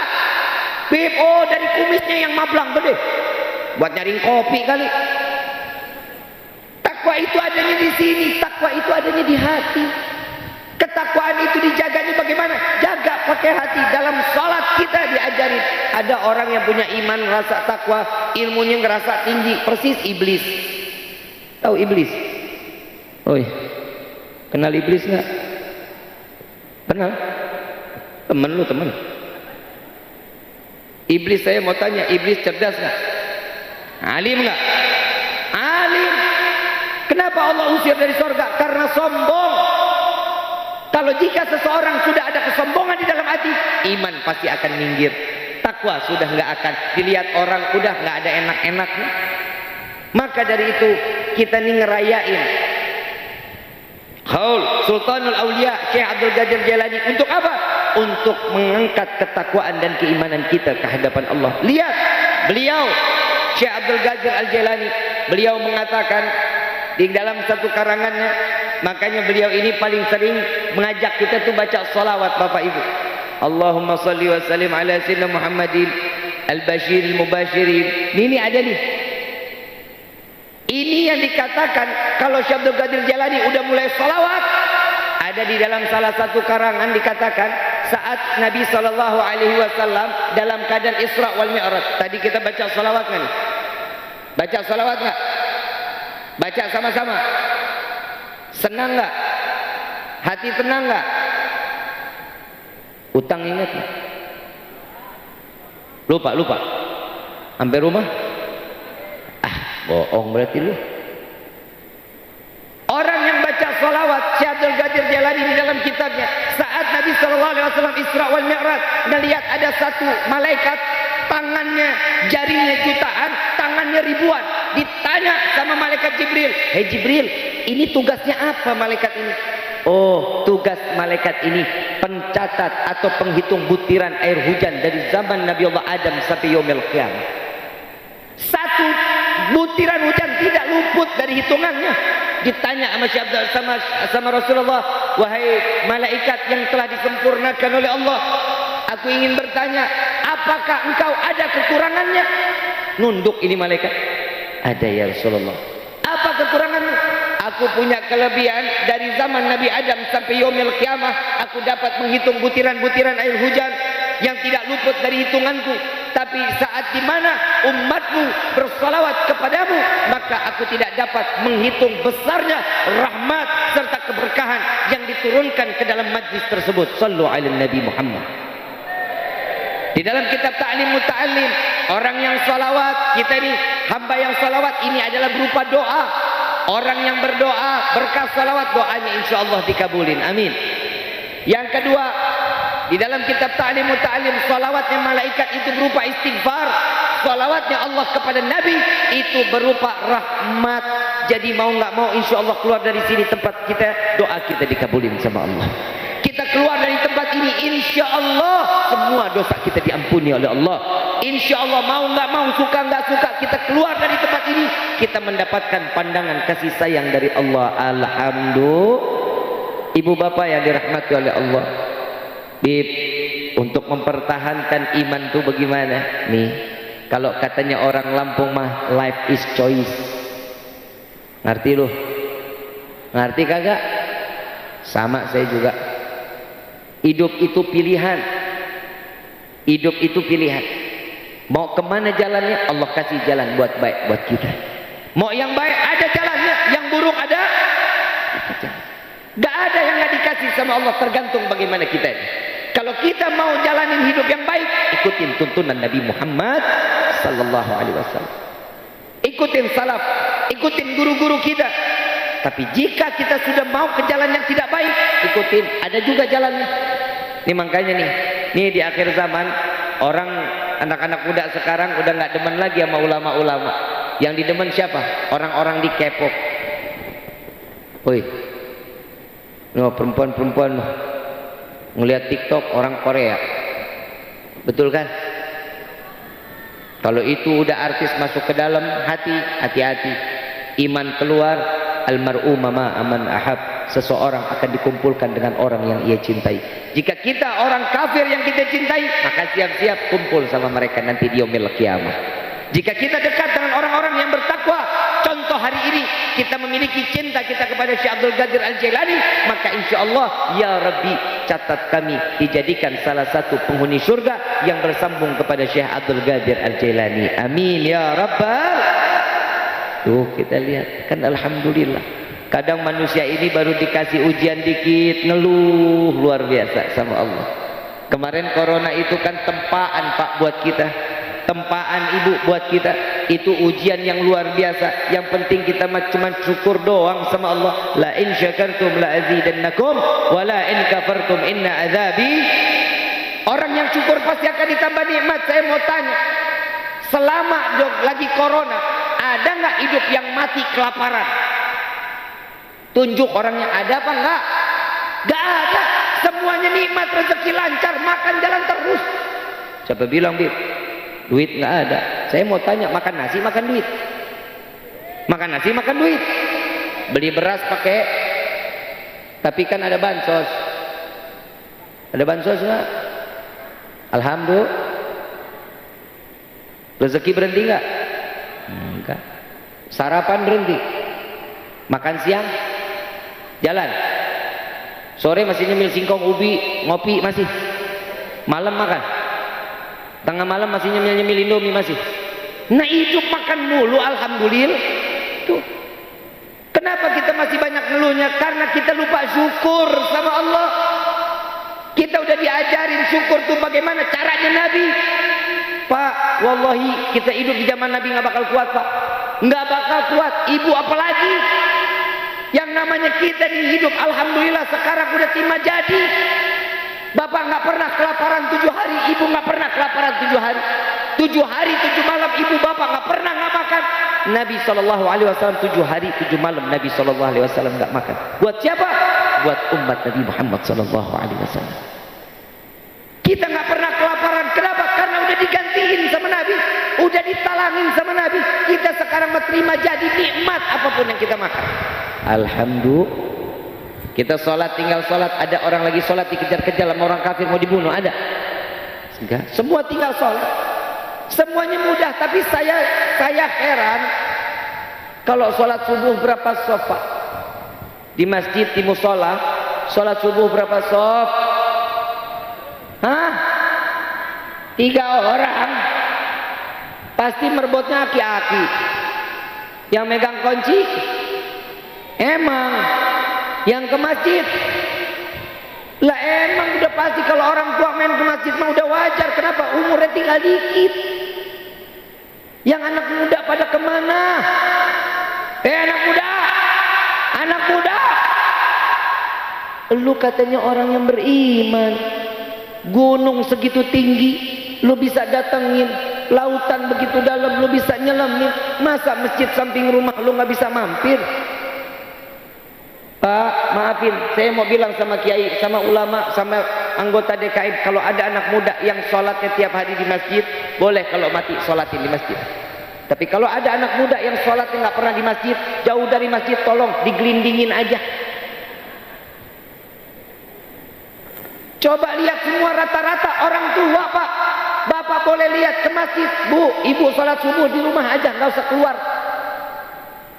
Oh dari kumisnya yang mablang gede. Buat nyaring kopi kali. Takwa itu adanya di sini, takwa itu adanya di hati. Ketakwaan itu dijaganya bagaimana? Jaga pakai hati. Dalam salat kita diajari. Ada orang yang punya iman, rasa takwa, ilmunya ngerasa tinggi, persis iblis. Tahu iblis? Oi, kenal iblis nggak? Kenal? Temen lu temen. Iblis, saya mau tanya, iblis cerdas nggak? Alim nggak? Alim. Kenapa Allah usir dari surga? Karena sombong. Kalau jika seseorang sudah ada kesombongan di dalam hati, iman pasti akan minggir. Takwa sudah nggak akan dilihat orang, udah nggak ada enak-enaknya. Maka dari itu kita nih ngerayain Qaul Sultanul Aulia Syekh Abdul Qadir Jailani. Untuk apa? Untuk mengangkat ketakwaan dan keimanan kita ke hadapan Allah. Lihat beliau Syekh Abdul Qadir Al-Jailani, beliau mengatakan di dalam satu karangannya, makanya beliau ini paling sering mengajak kita tuh baca salawat Bapak Ibu. Allahumma salli wa sallim ala sayyidina Muhammadin al-bashir al-mubashirin. Ini ada nih. Ini yang dikatakan kalau Syekh Abdul Qadir Jailani udah mulai salawat, ada di dalam salah satu karangan dikatakan saat Nabi sallallahu alaihi wasallam dalam keadaan Isra wal Mi'raj. Tadi kita baca salawat kan? Baca salawat enggak? Baca sama-sama. Senang enggak? Hati tenang enggak? Utang ingat enggak? Lupa. Sampai rumah? Bohong berarti lu. Orang yang baca salawat Syekh Abdul Qadir Jailani di dalam kitabnya, saat Nabi sallallahu alaihi wasallam Isra wal Mi'raj, melihat ada satu malaikat, tangannya jarinya jutaan, tangannya ribuan. Ditanya sama malaikat Jibril, "Hei Jibril, ini tugasnya apa malaikat ini?" Oh, tugas malaikat ini pencatat atau penghitung butiran air hujan dari zaman Nabi Allah Adam sampai yaumil qiyamah. Satu butiran hujan tidak luput dari hitungannya. Ditanya sama Rasulullah, "Wahai malaikat yang telah disempurnakan oleh Allah, aku ingin bertanya, apakah engkau ada kekurangannya?" Nunduk ini malaikat. "Ada ya Rasulullah." "Apa kekurangannya?" "Aku punya kelebihan dari zaman Nabi Adam sampai yaumil qiyamah, aku dapat menghitung butiran-butiran air hujan yang tidak luput dari hitunganku. Tapi saat dimana umatmu bersalawat kepadamu, maka aku tidak dapat menghitung besarnya rahmat serta keberkahan yang diturunkan ke dalam majlis tersebut." Sallu ala Nabi Muhammad. Di dalam kitab Ta'lim Muta'allim, orang yang salawat, kita ini hamba yang salawat, ini adalah berupa doa. Orang yang berdoa berkah salawat, doanya insya Allah dikabulin. Amin. Yang kedua, di dalam kitab Ta'lim Muta'allim, salawatnya malaikat itu berupa istighfar. Salawatnya Allah kepada Nabi itu berupa rahmat. Jadi mau nggak mau insya Allah keluar dari sini tempat kita, doa kita dikabulin sama Allah. Kita keluar dari tempat ini, insya Allah semua dosa kita diampuni oleh Allah. Insya Allah mau nggak mau, suka nggak suka, kita keluar dari tempat ini, kita mendapatkan pandangan kasih sayang dari Allah. Alhamdulillah. Ibu bapak yang dirahmati oleh Allah, Bib, untuk mempertahankan iman itu bagaimana? Nih, kalau katanya orang Lampung mah life is choice. Ngerti lu? Ngerti kagak? Sama saya juga. Hidup itu pilihan. Hidup itu pilihan. Mau kemana jalannya? Allah kasih jalan buat baik buat kita. Mau yang baik ada jalannya, yang buruk ada. Gak ada yang gak dikasih sama Allah, tergantung bagaimana kita ini. Kalau kita mau jalanin hidup yang baik, ikutin tuntunan Nabi Muhammad sallallahu alaihi wasallam. Ikutin salaf, ikutin guru-guru kita. Tapi jika kita sudah mau ke jalan yang tidak baik, ikutin, ada juga jalannya. Ini makanya nih di akhir zaman orang Anak-anak muda sekarang udah nggak demen lagi sama ulama-ulama. Yang didemen siapa? Orang-orang di K-pop. Woi, no, perempuan-perempuan ngelihat TikTok orang Korea. Betul kan? Kalau itu udah artis masuk ke dalam hati, hati-hati. Iman keluar, almar'u mama aman ahab. Seseorang akan dikumpulkan dengan orang yang ia cintai. Jika kita orang kafir yang kita cintai, maka siap-siap kumpul sama mereka nanti di yaumil qiyamah. Jika kita dekat dengan orang-orang yang bertakwa, contoh hari ini kita memiliki cinta kita kepada Syekh Abdul Qadir Al-Jailani, maka insya Allah ya Rabbi catat kami dijadikan salah satu penghuni surga yang bersambung kepada Syekh Abdul Qadir Al-Jailani. Amin ya Rabbal. Tuh kita lihat kan, alhamdulillah. Kadang manusia ini baru dikasih ujian dikit ngeluh luar biasa sama Allah. Kemarin corona itu kan tempaan Pak buat kita, tempaan Ibu buat kita. Itu ujian yang luar biasa. Yang penting kita cuma syukur doang sama Allah. La in syakartum la azidannakum wa la in kafartum inna azabi. Orang yang syukur pasti akan ditambah nikmat. Saya mau tanya, selama lagi corona, ada nggak hidup yang mati kelaparan? Tunjuk orangnya, ada apa enggak? Enggak ada. Semuanya nikmat, rezeki lancar, makan jalan terus. Siapa bilang, Bib? Duit enggak ada. Saya mau tanya, makan nasi, makan duit. Makan nasi, makan duit. Beli beras pakai. Tapi kan ada bansos. Ada bansos enggak? Alhamdulillah. Rezeki berhenti enggak? Enggak. Sarapan berhenti. Makan siang jalan, sore masih nyemil singkong, ubi, ngopi masih, malam makan, tengah malam masih nyemil indomie masih. Nah hidup makan mulu, alhamdulillah. Tuh, kenapa kita masih banyak ngeluhnya? Karena kita lupa syukur sama Allah. Kita udah diajarin syukur tuh bagaimana caranya Nabi. Pak, wallahi kita hidup di zaman Nabi nggak bakal kuat Pak, nggak bakal kuat. Ibu apalagi. Yang namanya kita di hidup, alhamdulillah sekarang udah terima jadi. Bapak nggak pernah kelaparan 7 hari, ibu nggak pernah kelaparan 7 hari. 7 hari 7 malam ibu bapak nggak pernah nggak makan. Nabi SAW 7 hari 7 malam Nabi SAW nggak makan. Buat siapa? Buat umat Nabi Muhammad SAW. Kita nggak pernah kelaparan. Kenapa? Karena udah digantiin sama Nabi, udah ditalangin sama Nabi. Kita sekarang terima jadi nikmat apapun yang kita makan. Alhamdulillah. Kita sholat, tinggal sholat. Ada orang lagi sholat dikejar-kejar sama orang kafir mau dibunuh, ada? Enggak. Semua tinggal sholat. Semuanya mudah. Tapi saya heran. Kalau sholat subuh berapa sof Pak? Di masjid, di musola, sholat subuh berapa sof? Hah? 3 orang. Pasti merebutnya aki-aki. Yang megang kunci emang yang ke masjid. Lah emang udah pasti kalau orang tua main ke masjid mah udah wajar. Kenapa? Umurnya tinggal dikit. Yang anak muda pada kemana? Anak muda, anak muda. Lu katanya orang yang beriman. Gunung segitu tinggi lu bisa datengin, lautan begitu dalam lu bisa nyelamin. Masa masjid samping rumah lu nggak bisa mampir? Pak, maafin, saya mau bilang sama kiai, sama ulama, sama anggota DKM, kalau ada anak muda yang sholatnya tiap hari di masjid, boleh kalau mati sholatin di masjid. Tapi kalau ada anak muda yang sholatnya nggak pernah di masjid, jauh dari masjid, tolong digelindingin aja. Coba lihat semua rata-rata orang tua Pak. Bapak boleh lihat ke masjid, Bu, ibu sholat subuh di rumah aja, nggak usah keluar.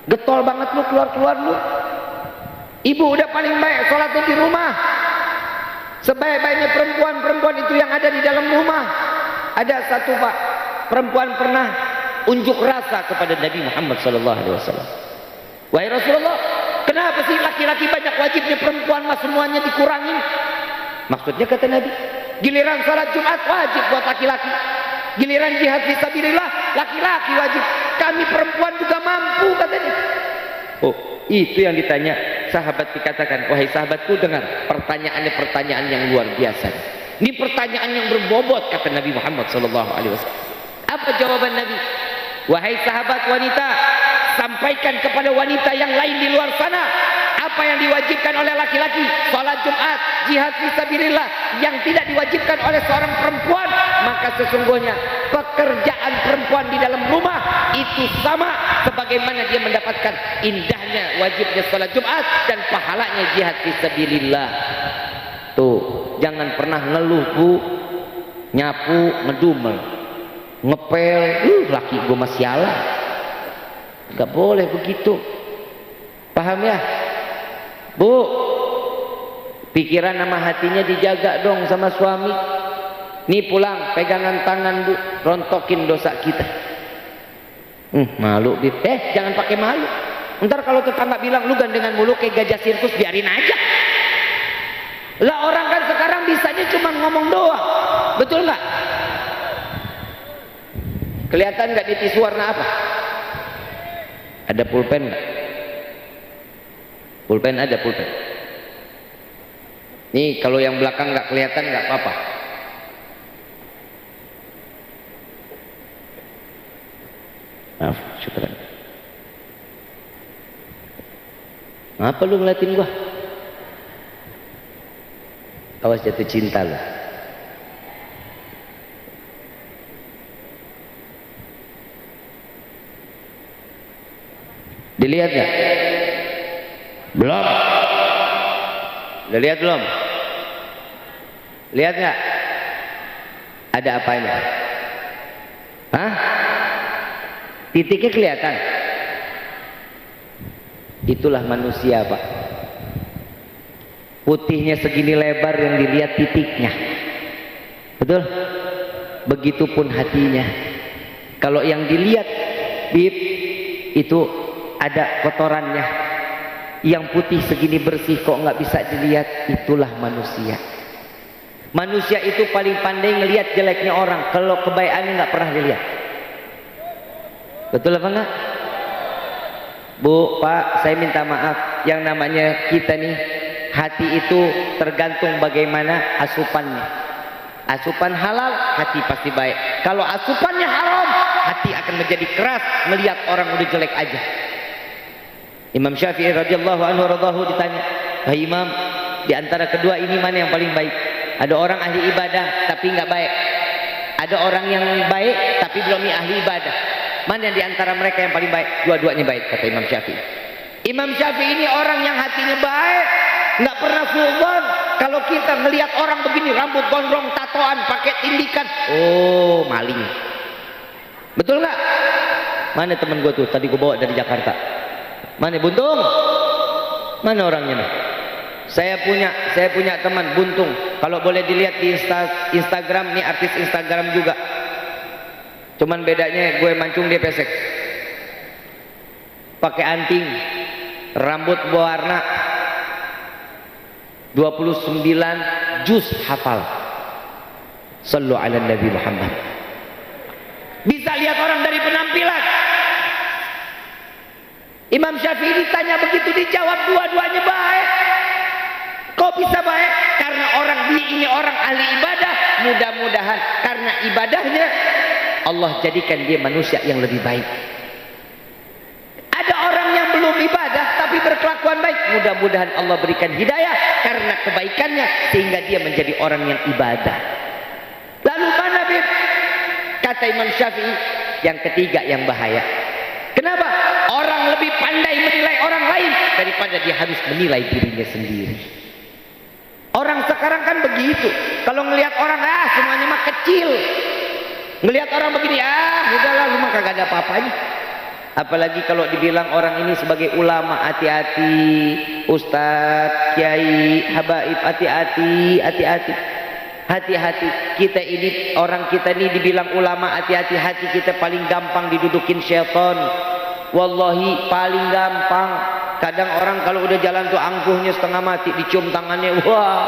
Getol banget lu keluar-keluar lu. Ibu udah paling baik sholatnya di rumah. Sebaik-baiknya perempuan itu yang ada di dalam rumah. Ada satu Pak, perempuan pernah unjuk rasa kepada Nabi Muhammad SAW. Wahai Rasulullah, kenapa sih laki-laki banyak wajibnya, perempuan mah semuanya dikurangin? Maksudnya kata Nabi, giliran salat Jumat wajib buat laki-laki, giliran jihad fisabilillah laki-laki wajib, kami perempuan juga mampu katanya. Oh, itu yang ditanya sahabat, dikatakan, wahai sahabatku dengar, pertanyaannya pertanyaan yang luar biasa. Ini pertanyaan yang berbobot kata Nabi Muhammad SAW. Apa jawaban Nabi? Wahai sahabat wanita, sampaikan kepada wanita yang lain di luar sana apa yang diwajibkan oleh laki-laki, salat Jumat, jihad fisabilillah, yang tidak diwajibkan oleh seorang perempuan. Maka sesungguhnya pekerjaan perempuan di dalam rumah itu sama sebagaimana dia mendapatkan indahnya wajibnya salat Jumat dan pahalanya jihad fisabilillah. Tuh, jangan pernah ngeluh bu, nyapu, ngedumel, ngepel, laki gue masih ala. Gak boleh begitu. Paham ya? Bu, pikiran sama hatinya dijaga dong sama suami. Nih pulang, pegangan tangan bu, rontokin dosa kita. Malu bib. Jangan pakai malu. Ntar kalau tetangga bilang lu gandengan mulu kayak gajah sirkus, biarin aja. Lah orang kan sekarang bisanya cuma ngomong doang. Betul nggak? Kelihatan nggak di tisu warna apa? Ada pulpen nggak? Pulpen ada, pulpen. Nih kalau yang belakang nggak kelihatan nggak apa-apa. Maaf, syukuran. Apa lu ngeliatin gua? Awas jatuh cinta lu. Dilihat nggak? Belum. Udah lihat belum? Lihat nggak? Ada apanya? Hah? Titiknya kelihatan. Itulah manusia pak. Putihnya segini lebar yang dilihat titiknya. Betul? Begitupun hatinya. Kalau yang dilihat bib itu ada kotorannya. Yang putih segini bersih kok nggak bisa dilihat. Itulah manusia. Manusia itu paling pandai ngelihat jeleknya orang. Kalau kebaikannya nggak pernah dilihat. Betul apa enggak? Bu, Pak, saya minta maaf. Yang namanya kita nih, hati itu tergantung bagaimana asupannya. Asupan halal, hati pasti baik. Kalau asupannya haram, hati akan menjadi keras melihat orang udah jelek aja. Imam Syafi'i radhiyallahu anhu radhahu ditanya, "Hai Imam, di antara kedua ini mana yang paling baik?" Ada orang ahli ibadah tapi nggak baik. Ada orang yang baik tapi belum ahli ibadah. Mana di antara mereka yang paling baik? Dua-duanya baik kata Imam Syafi'i. Imam Syafi'i ini orang yang hatinya baik, nggak pernah suudzon. Kalau kita ngelihat orang begini, rambut gondrong, tatoan, pakai tindikan, oh maling. Betul nggak? Mana temen gue tuh? Tadi gue bawa dari Jakarta. Mana Buntung? Mana orangnya nih? Saya punya teman Buntung. Kalau boleh dilihat di Instagram, nih artis Instagram juga. Cuman bedanya gue mancung dia pesek. Pakai anting, rambut berwarna, 29 juz hafal. Sallu ala Nabi Muhammad. Bisa lihat orang dari penampilan. Imam Syafi'i ditanya begitu, dijawab dua-duanya baik. Kok bisa baik? Karena orang ini orang ahli ibadah. Mudah-mudahan karena ibadahnya Allah jadikan dia manusia yang lebih baik. Ada orang yang belum ibadah tapi berkelakuan baik. Mudah-mudahan Allah berikan hidayah karena kebaikannya sehingga dia menjadi orang yang ibadah. Lalu mana bib? Kata Imam Syafi'i, yang ketiga yang bahaya. Kenapa? Orang lebih pandai menilai orang lain daripada dia harus menilai dirinya sendiri. Orang sekarang kan begitu. Kalau ngelihat orang, semuanya mah kecil. Ngelihat orang begini, udahlah lu mah kagak ada apa-apanya. Apalagi kalau dibilang orang ini sebagai ulama, hati-hati. Ustadz, kiai, habaib, hati-hati, hati-hati. Hati-hati. Kita ini, orang kita ini dibilang ulama, hati-hati. Hati kita paling gampang didudukin syaitan. Wallahi paling gampang. Kadang orang kalau udah jalan tuh angkuhnya setengah mati, dicium tangannya, wah,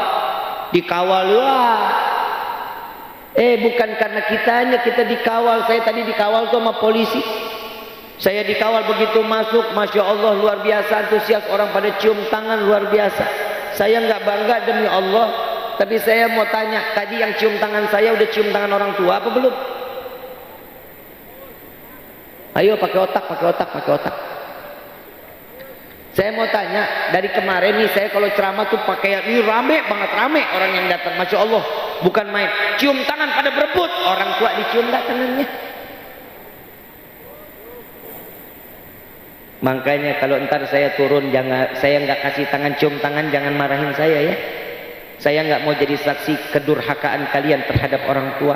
dikawal, wah. Bukan karena kitanya, kita dikawal. Saya tadi dikawal tuh sama polisi. Saya dikawal begitu masuk, Masya Allah luar biasa, antusias orang pada cium tangan luar biasa. Saya nggak bangga demi Allah. Tapi saya mau tanya, tadi yang cium tangan saya udah cium tangan orang tua apa belum? Ayo pakai otak, pakai otak, pakai otak. Saya mau tanya, dari kemarin nih saya kalau ceramah tuh pakai ini rame banget, rame orang yang datang, masya Allah, bukan main. Cium tangan pada berebut, orang tua dicium nggak tangannya? Makanya kalau ntar saya turun, jangan, saya nggak kasih tangan cium tangan, jangan marahin saya ya. Saya nggak mau jadi saksi kedurhakaan kalian terhadap orang tua.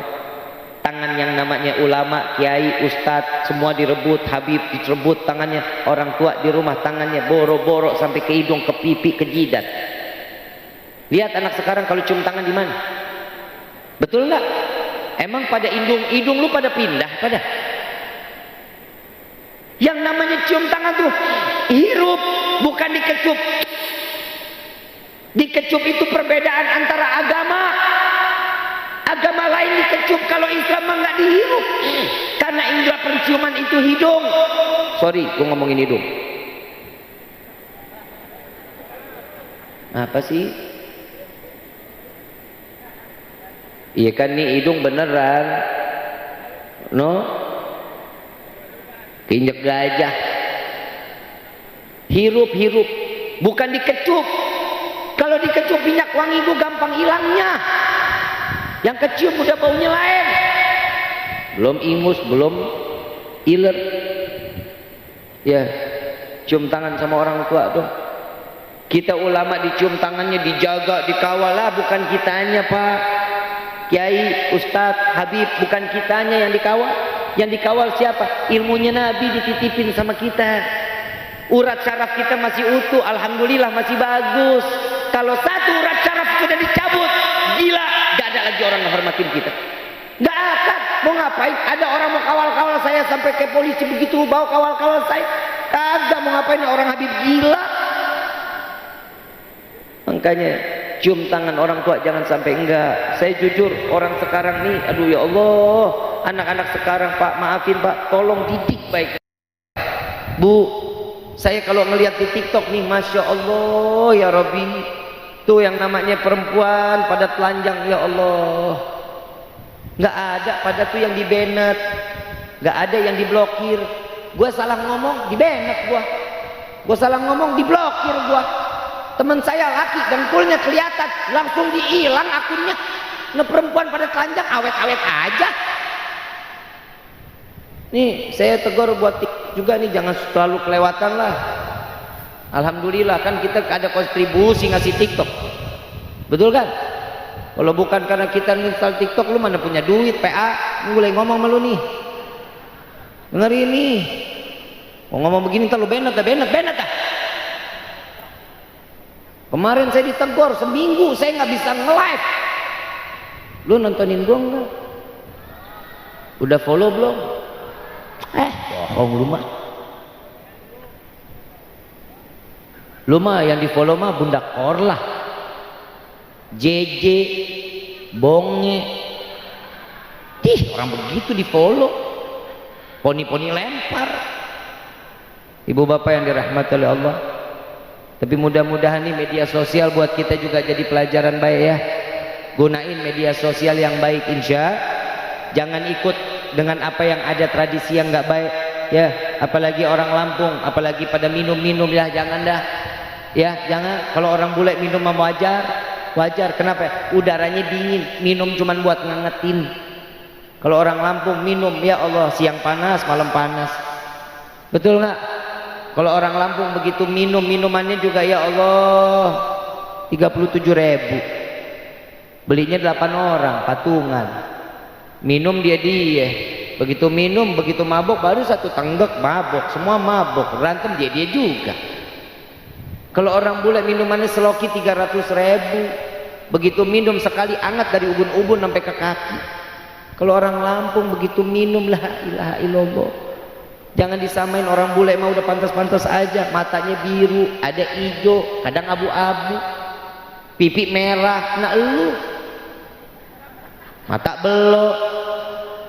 Tangan yang namanya ulama, kiai, ustadz, semua direbut, habib direbut tangannya. Orang tua di rumah tangannya boro-boro sampai ke hidung, ke pipi, ke jidat. Lihat anak sekarang kalau cium tangan di mana? Betul nggak? Emang pada hidung lu pada pindah pada? Yang namanya cium tangan tuh hirup, bukan dikecup. Dikecup itu perbedaan antara agama. Agama lain dikecup, kalau Islam mah nggak dihirup. Karena indera penciuman itu hidung. Sorry, gua ngomongin hidung. Apa sih? Iya kan nih hidung beneran. No? Keinjek gajah. Hirup, bukan dikecup. Kalau dikecup minyak wangi itu gampang hilangnya. Yang kecium udah baunya lain. Belum ingus, belum iler. Ya, cium tangan sama orang tua dong. Kita ulama dicium tangannya, dijaga, dikawal lah, bukan kitanya Pak. Kiai, Ustadz, Habib, bukan kitanya yang dikawal. Yang dikawal siapa? Ilmunya Nabi dititipin sama kita. Urat syaraf kita masih utuh, alhamdulillah masih bagus. Kalau satu urat syaraf sudah dicabut, gila, gak ada lagi orang menghormatin kita. Gak akan. Mau ngapain? Ada orang mau kawal-kawal saya sampai ke polisi begitu bawa kawal-kawal saya. Kagak. Mau ngapain orang Habib, gila. Makanya cium tangan orang tua jangan sampai enggak. Saya jujur, orang sekarang nih, aduh ya Allah, anak-anak sekarang Pak, maafin Pak, tolong didik baik. Bu, saya kalau ngelihat di TikTok nih, masya Allah ya Rabbi, tuh yang namanya perempuan pada telanjang, ya Allah, nggak ada pada tuh yang dibenet, nggak ada yang diblokir. Gue salah ngomong dibenet, gue salah ngomong diblokir, teman saya laki dengkulnya kelihatan langsung dihilang akunnya. Nah perempuan pada telanjang awet-awet aja. Nih saya tegur buat juga nih, jangan terlalu kelewatan lah. Alhamdulillah kan kita ada kontribusi ngasih TikTok, betul kan? Kalau bukan karena kita install TikTok, lu mana punya duit PA? Mulai ngomong sama lu nih, denger ini, mau ngomong begini ntar lu benet dah. Kemarin saya ditegur seminggu saya nggak bisa nge-live. Lu nontonin gua enggak? Udah follow belum? Bohong lu mah. Lu mah yang di follow mah Bunda Korlah, JJ, Bonge. Orang begitu di follow. Poni-poni lempar. Ibu bapak yang dirahmati oleh Allah. Tapi mudah-mudahan nih media sosial buat kita juga jadi pelajaran baik ya. Gunain media sosial yang baik insya. Jangan ikut dengan apa yang ada tradisi yang nggak baik ya. Apalagi orang Lampung, apalagi pada minum-minum ya, jangan dah. Ya, jangan. Kalau orang bule minum mah wajar. Kenapa? Udaranya dingin, minum cuman buat ngangetin. Kalau orang Lampung minum, ya Allah, siang panas, malam panas. Betul nggak? Kalau orang Lampung begitu minum, minumannya juga ya Allah 37.000. Belinya 8 orang, patungan. Minum dia. Begitu minum, begitu mabok, baru satu tenggek mabok, semua mabok, berantem dia juga. Kalau orang bule minumannya seloki 300.000. Begitu minum sekali anget dari ubun-ubun sampai ke kaki. Kalau orang Lampung begitu minum, la ilaha illallah. Jangan disamain, orang bule mah udah pantas-pantas aja, matanya biru, ada hijau, kadang abu-abu, pipi merah. Nah lu mata belok,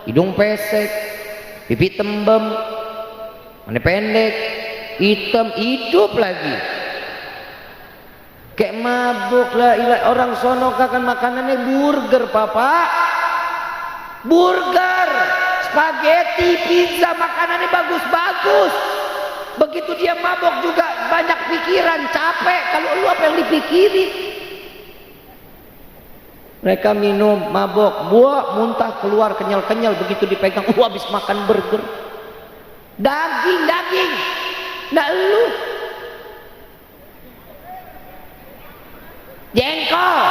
hidung pesek, pipi tembem, mana pendek, hitam, hidup lagi. Kayak mabuk lah, orang sono kan makanannya burger, Papa. Burger, spaghetti, pizza, makanannya bagus-bagus. Begitu dia mabuk juga banyak pikiran, capek. Kalau lu apa yang dipikirin? Mereka minum, mabuk, buah, muntah, keluar kenyal-kenyal. Begitu dipegang, habis makan burger. Daging. Nggak lu. Jengkol.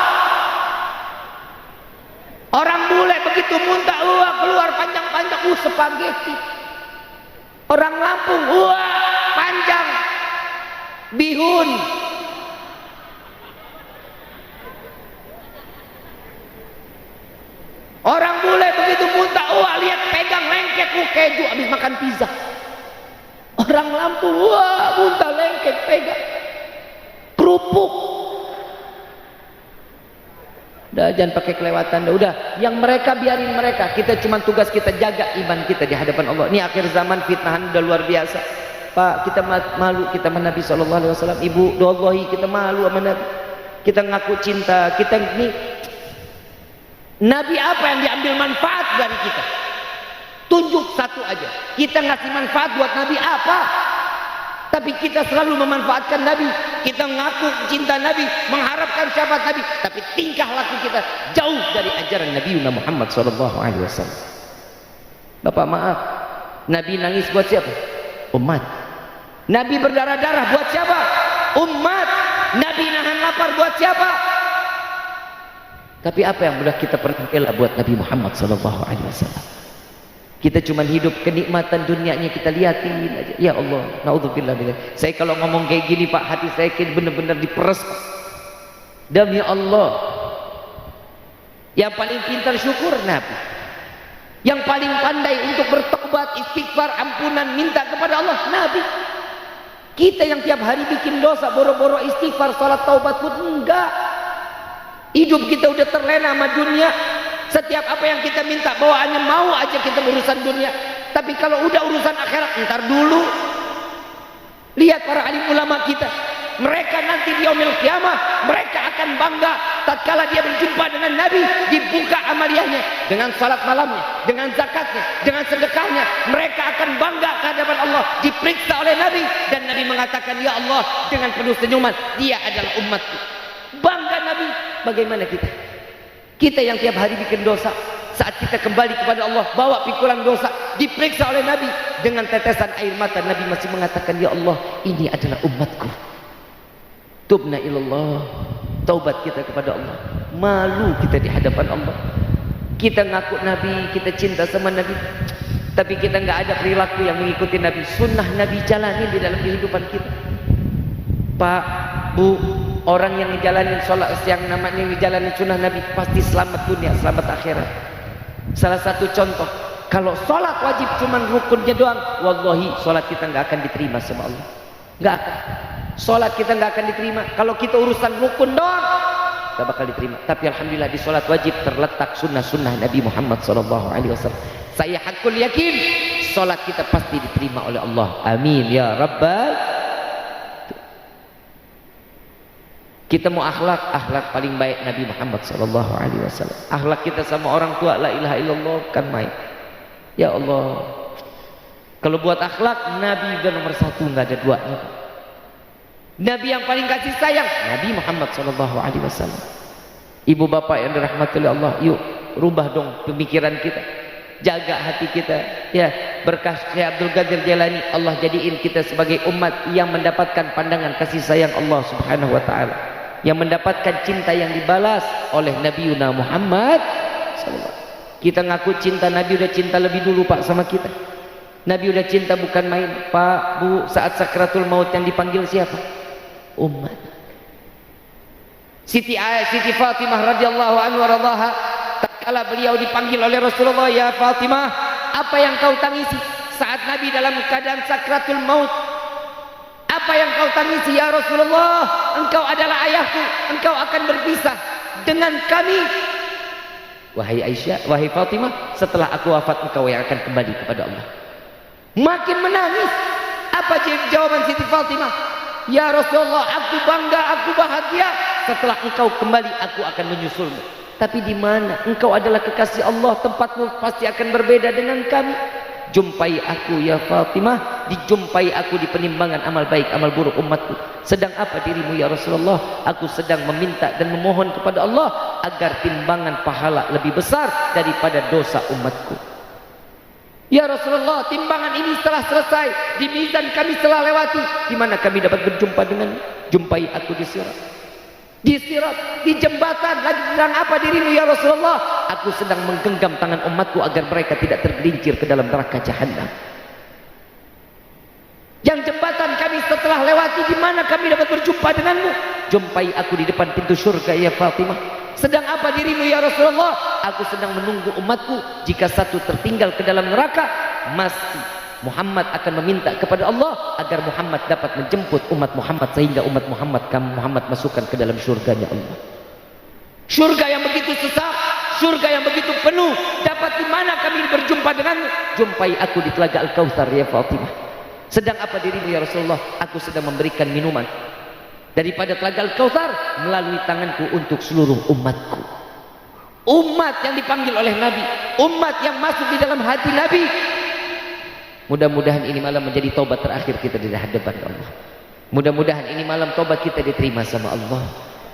Orang bule begitu muntah, keluar panjang-panjang, spaghetti. Orang Lampung, panjang. Bihun. Orang bule begitu muntah, lihat pegang lengket, keju habis makan pizza. Orang Lampung, muntah lengket pegang kerupuk. Udah, jangan pakai kelewatan. Udah, yang mereka biarin mereka. Kita cuma tugas kita jaga iman kita di hadapan Allah. Ini akhir zaman, fitnahan udah luar biasa. Pak, kita malu kita sama Nabi SAW. Ibu, doallahi kita malu sama Nabi. Kita ngaku cinta. Kita ini Nabi apa yang diambil manfaat dari kita? Tunjuk satu aja. Kita ngasih manfaat buat Nabi apa? Tapi kita selalu memanfaatkan Nabi. Kita ngaku cinta Nabi, mengharapkan syafaat Nabi, tapi tingkah laku kita jauh dari ajaran Nabi Muhammad SAW. Bapak maaf, Nabi nangis buat siapa? Umat. Nabi berdarah-darah buat siapa? Umat. Nabi nahan lapar buat siapa? Tapi apa yang sudah kita pernah bela buat Nabi Muhammad SAW? Kita cuma hidup kenikmatan dunianya kita liatin aja. Ya Allah, naudzubillah billah. Saya kalau ngomong kayak gini Pak, hati saya benar-benar diperes. Demi Allah. Yang paling pintar syukur Nabi. Yang paling pandai untuk bertobat, istighfar, ampunan, minta kepada Allah Nabi. Kita yang tiap hari bikin dosa, boro-boro istighfar, salat taubat pun enggak. Hidup kita udah terlena sama dunia. Setiap apa yang kita minta bawaannya mau aja kita urusan dunia. Tapi kalau udah urusan akhirat, ntar dulu. Lihat para alim ulama kita. Mereka nanti di yaumil qiyamah, mereka akan bangga tatkala dia berjumpa dengan Nabi, dibuka amaliyahnya dengan salat malamnya, dengan zakatnya, dengan sedekahnya. Mereka akan bangga ke hadapan Allah, diperiksa oleh Nabi, dan Nabi mengatakan, ya Allah, dengan penuh senyuman, dia adalah umatku. Bangga Nabi. Bagaimana kita? Kita yang tiap hari bikin dosa, saat kita kembali kepada Allah, bawa pikulan dosa, diperiksa oleh Nabi dengan tetesan air mata, Nabi masih mengatakan, ya Allah, ini adalah umatku. Tubna ilallah. Taubat kita kepada Allah. Malu kita di hadapan Allah. Kita ngaku Nabi, kita cinta sama Nabi, tapi kita nggak ada perilaku yang mengikuti Nabi. Sunnah Nabi jalani di dalam kehidupan kita. Pak, Bu, orang yang ngejalanin sholat, yang namanya ngejalanin sunnah Nabi, pasti selamat dunia, selamat akhirat. Salah satu contoh, kalau sholat wajib cuman rukunnya doang, wallahi sholat kita nggak akan diterima sama Allah. Nggak akan. Sholat kita nggak akan diterima. Kalau kita urusan rukun doang, nggak bakal diterima. Tapi alhamdulillah di sholat wajib terletak sunnah-sunnah Nabi Muhammad SAW. Saya hakul yakin, sholat kita pasti diterima oleh Allah. Amin ya Rabbal. Kita mau akhlak paling baik Nabi Muhammad SAW. Akhlak kita sama orang tua, la ilaha illallah, kan main. Ya Allah, kalau buat akhlak, Nabi udah nomor satu, nggak ada duanya. Nabi yang paling kasih sayang, Nabi Muhammad SAW. Ibu bapak yang dirahmati oleh Allah, yuk rubah dong pemikiran kita, jaga hati kita. Ya, berkah Syekh Abdul Qadir Jailani, Allah jadiin kita sebagai umat yang mendapatkan pandangan kasih sayang Allah Subhanahu wa Ta'ala, yang mendapatkan cinta yang dibalas oleh Nabi Muhammad SAW. Kita ngaku cinta, Nabi udah cinta lebih dulu Pak sama kita. Nabi udah cinta bukan main. Pak, Bu, saat sakratul maut yang dipanggil siapa? Umat. Siti Fatimah radhiyallahu anha radhaha, tatkala beliau dipanggil oleh Rasulullah, ya Fatimah, apa yang kau tangisi saat Nabi dalam keadaan sakratul maut? Apa yang kau tangisi ya Rasulullah? Engkau adalah ayahku, engkau akan berpisah dengan kami. Wahai Aisyah, wahai Fatimah, setelah aku wafat engkau yang akan kembali kepada Allah. Makin menangis. Apa jawaban Siti Fatimah? Ya Rasulullah, aku bangga, aku bahagia. Setelah engkau kembali, aku akan menyusulmu. Tapi di mana? Engkau adalah kekasih Allah, tempatmu pasti akan berbeda dengan kami. Jumpai aku ya Fatimah, dijumpai aku di penimbangan amal baik, amal buruk umatku. Sedang apa dirimu ya Rasulullah? Aku sedang meminta dan memohon kepada Allah agar timbangan pahala lebih besar daripada dosa umatku. Ya Rasulullah, timbangan ini setelah selesai, di mizan kami telah lewati. Di mana kami dapat berjumpa dengan? Jumpai aku di sirat. Di sirat, di jembatan. Lagi sedang apa dirimu ya Rasulullah? Aku sedang menggenggam tangan umatku agar mereka tidak tergelincir ke dalam neraka jahanam. Yang jembatan kami setelah lewati, di mana kami dapat berjumpa denganmu? Jumpai aku di depan pintu surga ya Fatimah. Sedang apa dirimu ya Rasulullah? Aku sedang menunggu umatku. Jika satu tertinggal ke dalam neraka, mesti Muhammad akan meminta kepada Allah agar Muhammad dapat menjemput umat Muhammad, sehingga umat Muhammad masukkan ke dalam surganya Allah. Surga yang begitu sesak, surga yang begitu penuh. Dapat di mana kami berjumpa denganmu? Jumpai aku di telaga Al-Kautsar ya Fatimah. Sedang apa dirimu ya Rasulullah? Aku sedang memberikan minuman daripada telaga Al-Kautsar melalui tanganku untuk seluruh umatku. Umat yang dipanggil oleh Nabi, umat yang masuk di dalam hati Nabi. Mudah-mudahan ini malam menjadi taubat terakhir kita di hadapan Allah. Mudah-mudahan ini malam taubat kita diterima sama Allah.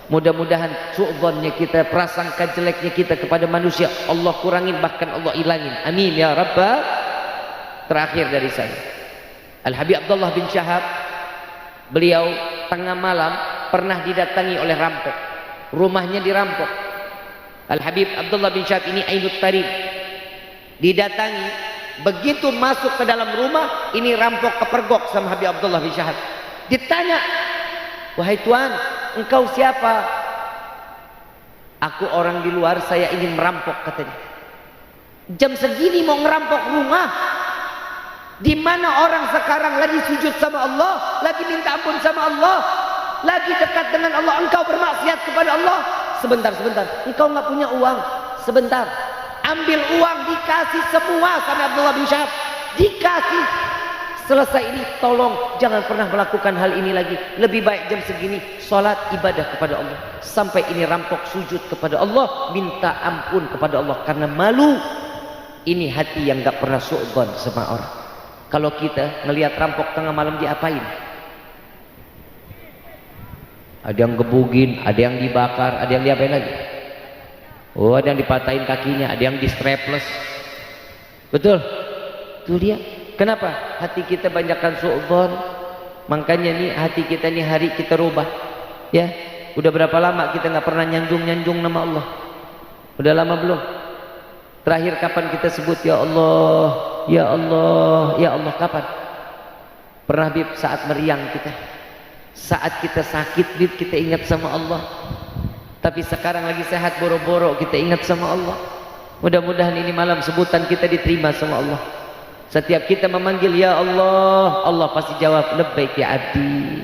Mudah-mudahan su'dzannya kita, prasangka jeleknya kita kepada manusia Allah kurangin, bahkan Allah ilangin. Amin ya Rabbal. Terakhir dari saya, Al-Habib Abdullah bin Syahab, beliau tengah malam pernah didatangi oleh rampok. Rumahnya dirampok. Al-Habib Abdullah bin Syahab ini Ainut Tarib didatangi. Begitu masuk ke dalam rumah, ini rampok kepergok sama Habib Abdullah bin Syahab. Ditanya, wahai tuan, engkau siapa? Aku orang di luar, saya ingin merampok, katanya. Jam segini mau ngerampok rumah? Di mana orang sekarang lagi sujud sama Allah, lagi minta ampun sama Allah, lagi dekat dengan Allah, engkau bermaksiat kepada Allah. Sebentar, engkau nggak punya uang. Sebentar, ambil uang, dikasih semua sama Abdullah bin Syahab. Dikasih. Selesai ini, tolong jangan pernah melakukan hal ini lagi. Lebih baik jam segini sholat ibadah kepada Allah. Sampai ini rampok sujud kepada Allah, minta ampun kepada Allah karena malu. Ini hati yang gak pernah su'dzon sama orang. Kalau kita ngelihat rampok tengah malam, diapain? Ada yang gebugin, ada yang dibakar, ada yang diapain lagi? Oh, ada yang dipatahin kakinya, ada yang di strapless. Betul? Itu dia. Kenapa? Hati kita banyakkan su'dzon. Makanya nih hati kita nih hari kita rubah. Ya, udah berapa lama kita nggak pernah nyanjung nama Allah? Udah lama belum? Terakhir kapan kita sebut ya Allah, ya Allah, ya Allah, kapan? Pernah Bib saat meriang kita, saat kita sakit Bib kita ingat sama Allah. Tapi sekarang lagi sehat boro-boro kita ingat sama Allah. Mudah-mudahan ini malam sebutan kita diterima sama Allah. Setiap kita memanggil ya Allah, Allah pasti jawab labbaik ya abdi.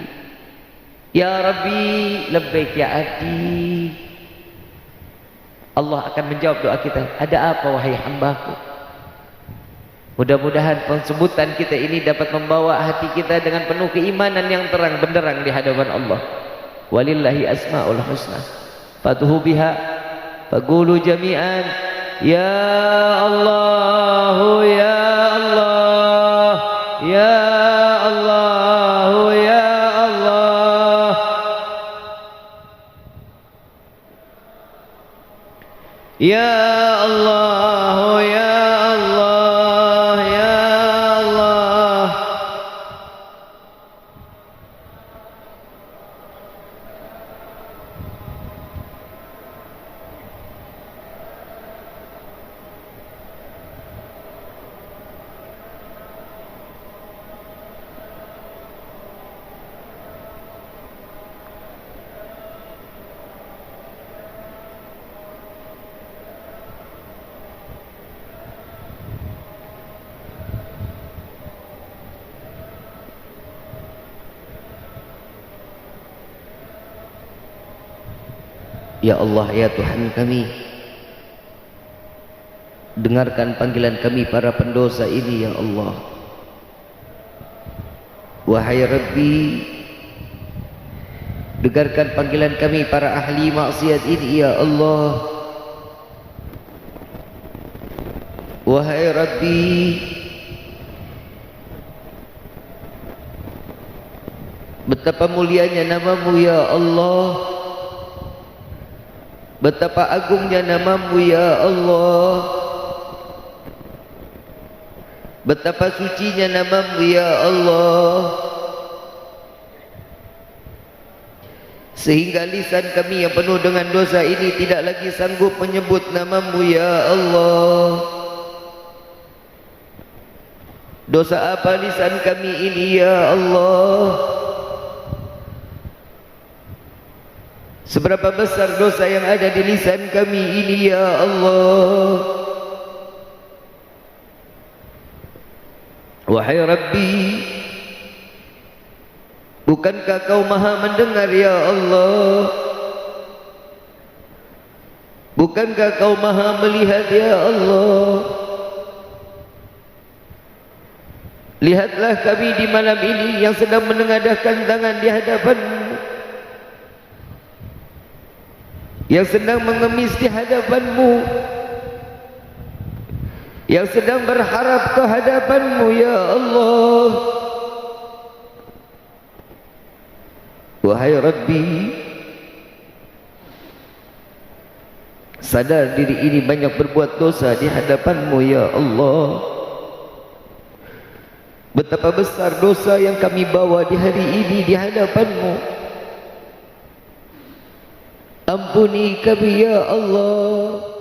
Ya Rabbi, labbaik ya abdi. Allah akan menjawab doa kita. Ada apa wahai hambaku? Mudah-mudahan pensebutan kita ini dapat membawa hati kita dengan penuh keimanan yang terang benderang di hadapan Allah. Walillahi asmaul husna fatuhu biha faqulu jami'an ya Allah ya Allah ya Allah ya Allah ya Allah ya Allah ya Allah. Ya Allah ya Tuhan kami, dengarkan panggilan kami para pendosa ini ya Allah. Wahai Rabbi, Dengarkan panggilan kami para ahli maksiat ini ya Allah. Wahai Rabbi, betapa mulianya namamu ya Allah, betapa agungnya namamu ya Allah, betapa sucinya namamu ya Allah, sehingga lisan kami yang penuh dengan dosa ini tidak lagi sanggup menyebut namamu ya Allah. Dosa apa lisan kami ini ya Allah? Seberapa besar dosa yang ada di lisan kami ini ya Allah? Wahai Rabbi, bukankah kau maha mendengar ya Allah? Bukankah kau maha melihat ya Allah? Lihatlah kami di malam ini yang sedang menengadahkan tangan di hadapan-Mu, yang sedang mengemis di hadapan-Mu, yang sedang berharap ke hadapan-Mu ya Allah. Wahai Rabbi, sadar diri ini banyak berbuat dosa di hadapan-Mu ya Allah. Betapa besar dosa yang kami bawa di hari ini di hadapan-Mu. Ampuni kami ya Allah.